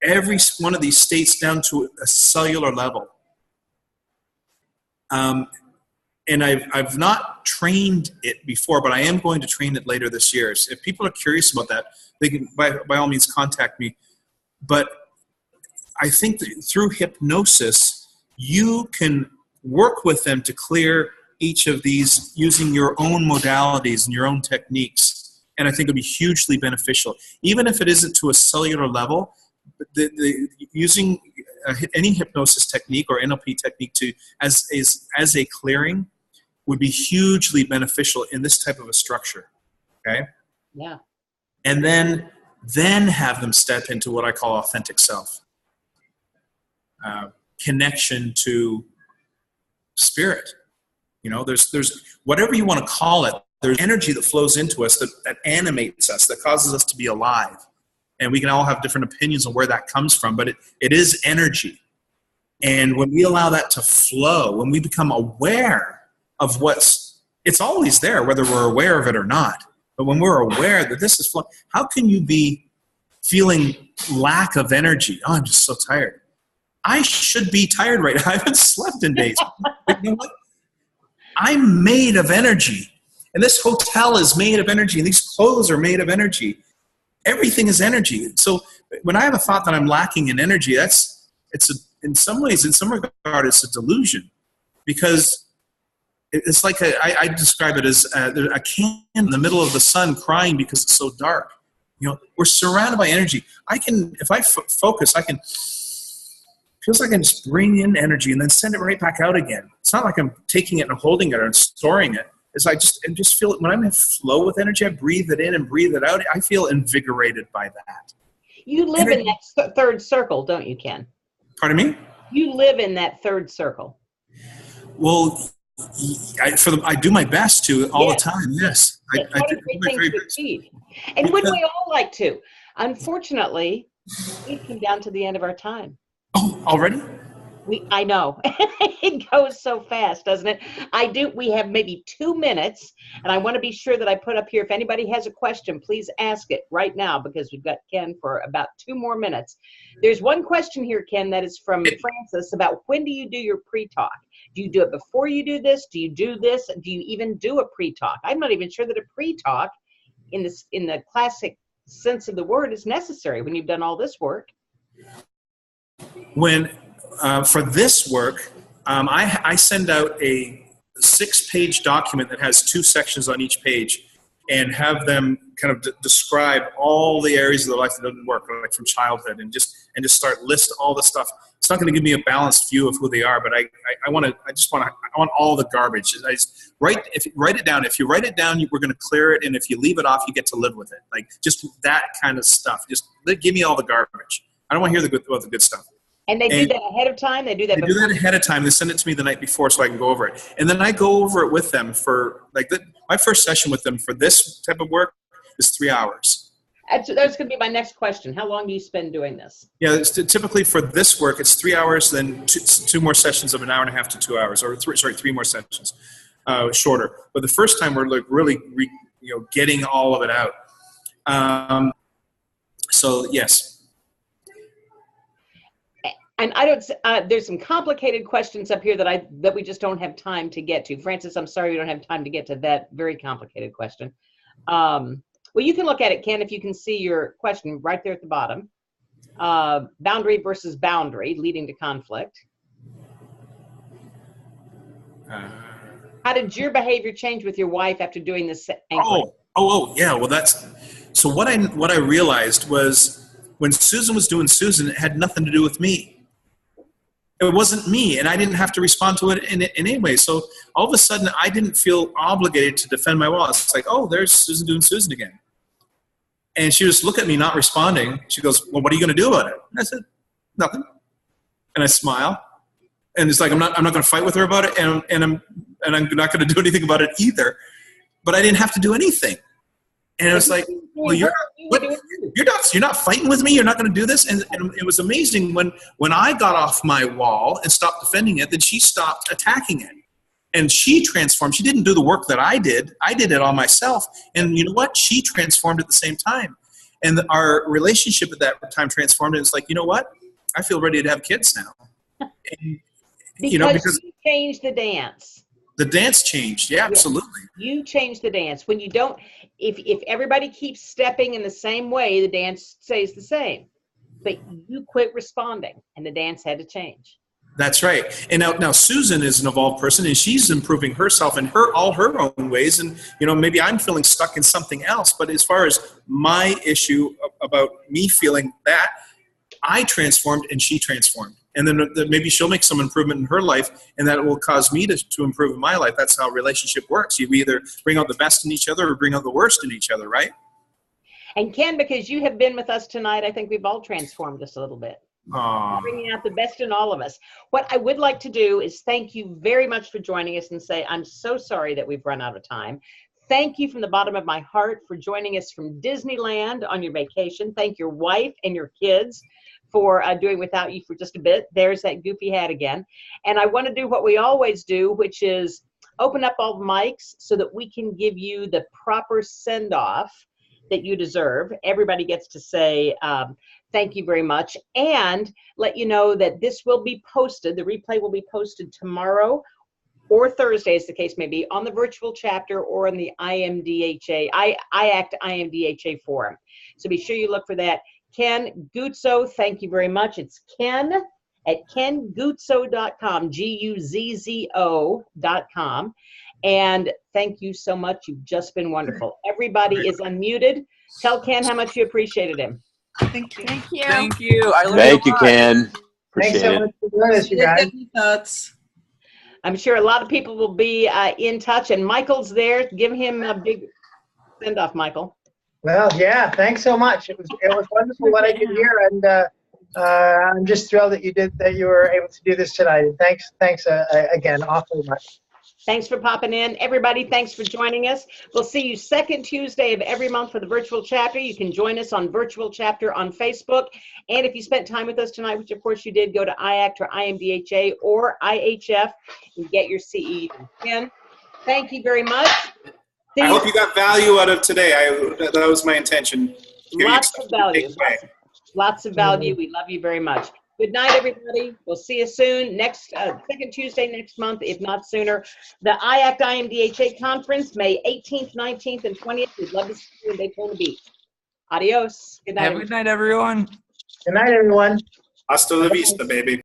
every one of these states down to a cellular level. And I've not trained it before, but I am going to train it later this year. So if people are curious about that, they can, by all means, contact me. But I think that through hypnosis, you can work with them to clear each of these using your own modalities and your own techniques. And I think it'll be hugely beneficial. Even if it isn't to a cellular level, using any hypnosis technique or NLP technique as a clearing would be hugely beneficial in this type of a structure. Okay. Yeah. And then have them step into what I call authentic self, connection to spirit. You know, there's whatever you want to call it. There's energy that flows into us that animates us, that causes us to be alive. And we can all have different opinions on where that comes from, but it is energy. And when we allow that to flow, when we become aware of it's always there, whether we're aware of it or not. But when we're aware that this is flowing, how can you be feeling lack of energy? Oh, I'm just so tired. I should be tired right now. I haven't slept in days. But you know what? I'm made of energy. And this hotel is made of energy. And these clothes are made of energy. Everything is energy. So when I have a thought that I'm lacking in energy, in some regard, it's a delusion. Because it's like I describe it as a can in the middle of the sun crying because it's so dark. You know, we're surrounded by energy. If I focus, feels like I can just bring in energy and then send it right back out again. It's not like I'm taking it and holding it or storing it. It's I just feel it when I'm in flow with energy. I breathe it in and breathe it out. I feel invigorated by that. You live in that third circle, don't you, Ken? Pardon me? You live in that third circle. Well, I do my best to all the time. Yes, I do my very best. And wouldn't we all like to? Unfortunately, we've come down to the end of our time. Oh, already? I know. It goes so fast, doesn't it? We have maybe 2 minutes, and I want to be sure that I put up here, if anybody has a question, please ask it right now, because we've got Ken for about 2 more minutes. There's one question here, Ken, that is from Francis about when do you do your pre-talk? Do you do it before you do this? Do you do this? Do you even do a pre-talk? I'm not even sure that a pre-talk in the classic sense of the word is necessary when you've done all this work. For this work, I send out a 6-page document that has 2 sections on each page and have them kind of describe all the areas of their life that doesn't work, like from childhood, and just start list all the stuff. It's not going to give me a balanced view of who they are, but I want all the garbage. Write it down. If you write it down, we're going to clear it, and if you leave it off, you get to live with it. Like just that kind of stuff. Just give me all the garbage. I don't want to hear about the good stuff. And they do that ahead of time? They do that before? They do that ahead of time. They send it to me the night before so I can go over it. And then I go over it with them for, my first session with them for this type of work is 3 hours. That's going to be my next question. How long do you spend doing this? Yeah, typically for this work, it's 3 hours, then two more sessions of 1.5 hours to 2 hours, or 3 more sessions, shorter. But the first time we're really getting all of it out. So yes. And there's some complicated questions up here that we just don't have time to get to. Francis, I'm sorry we don't have time to get to that very complicated question. Well, you can look at it, Ken, if you can see your question right there at the bottom. Boundary versus boundary leading to conflict. How did your behavior change with your wife after doing this anchoring? Yeah. Well, so what I realized was when Susan was doing Susan, it had nothing to do with me. It wasn't me, and I didn't have to respond to it in any way. So all of a sudden, I didn't feel obligated to defend my wall. It's like, oh, there's Susan doing Susan again. And she just looked at me, not responding. She goes, well, what are you going to do about it? And I said, nothing. And I smile. And it's like, I'm not going to fight with her about it, and I'm not going to do anything about it either. But I didn't have to do anything. And it was like, well, you're not fighting with me. You're not going to do this. And it was amazing when I got off my wall and stopped defending it, then she stopped attacking it. And she transformed. She didn't do the work that I did. I did it all myself. And you know what? She transformed at the same time. And our relationship at that time transformed. And it's like, you know what? I feel ready to have kids now. And, because you changed the dance. The dance changed. Yeah, absolutely. You changed the dance. When you don't, if everybody keeps stepping in the same way, the dance stays the same. But you quit responding, and the dance had to change. That's right. And now Susan is an evolved person, and she's improving herself in all her own ways. And, maybe I'm feeling stuck in something else. But as far as my issue about me feeling that, I transformed and she transformed. And then maybe she'll make some improvement in her life, and that will cause me to improve in my life. That's how a relationship works. You either bring out the best in each other or bring out the worst in each other, right? And Ken, because you have been with us tonight, I think we've all transformed us a little bit. Bringing out the best in all of us. What I would like to do is thank you very much for joining us and say, I'm so sorry that we've run out of time. Thank you from the bottom of my heart for joining us from Disneyland on your vacation. Thank your wife and your kids for doing without you for just a bit. There's that goofy hat again. And I want to do what we always do, which is open up all the mics so that we can give you the proper send-off that you deserve. Everybody gets to say thank you very much, and let you know that this will be posted. The replay will be posted tomorrow or Thursday, as the case may be, on the virtual chapter or on the IMDHA, IACT IMDHA forum. So be sure you look for that. Ken Guzzo, thank you very much. It's Ken at kenguzzo.com, GUZZO.com. And thank you so much. You've just been wonderful. Everybody is unmuted. Tell Ken how much you appreciated him. Thank you. Thank you. Thank you. I learned Thank a you, lot. Ken. Thanks Appreciate so it. much for joining us, you guys. Thoughts. I'm sure a lot of people will be in touch, and Michael's there. Give him a big send-off, Michael. Well, yeah, thanks so much. It was wonderful what I could hear, and I'm just thrilled that you were able to do this tonight. And thanks again, awfully much. Thanks for popping in. Everybody, thanks for joining us. We'll see you second Tuesday of every month for the virtual chapter. You can join us on virtual chapter on Facebook. And if you spent time with us tonight, which of course you did, go to IACT or IMDHA or IHF and get your CE. Ken, thank you very much. I hope you got value out of today. That was my intention. Lots of value. Lots of value. We love you very much. Good night, everybody. We'll see you soon. Next second Tuesday next month, if not sooner. The IACT IMDHA conference, May 18th, 19th, and 20th. We'd love to see you in Daytona Beach. Adios. Good night. Have a good night, everyone. Good night, everyone. Hasta la vista, baby.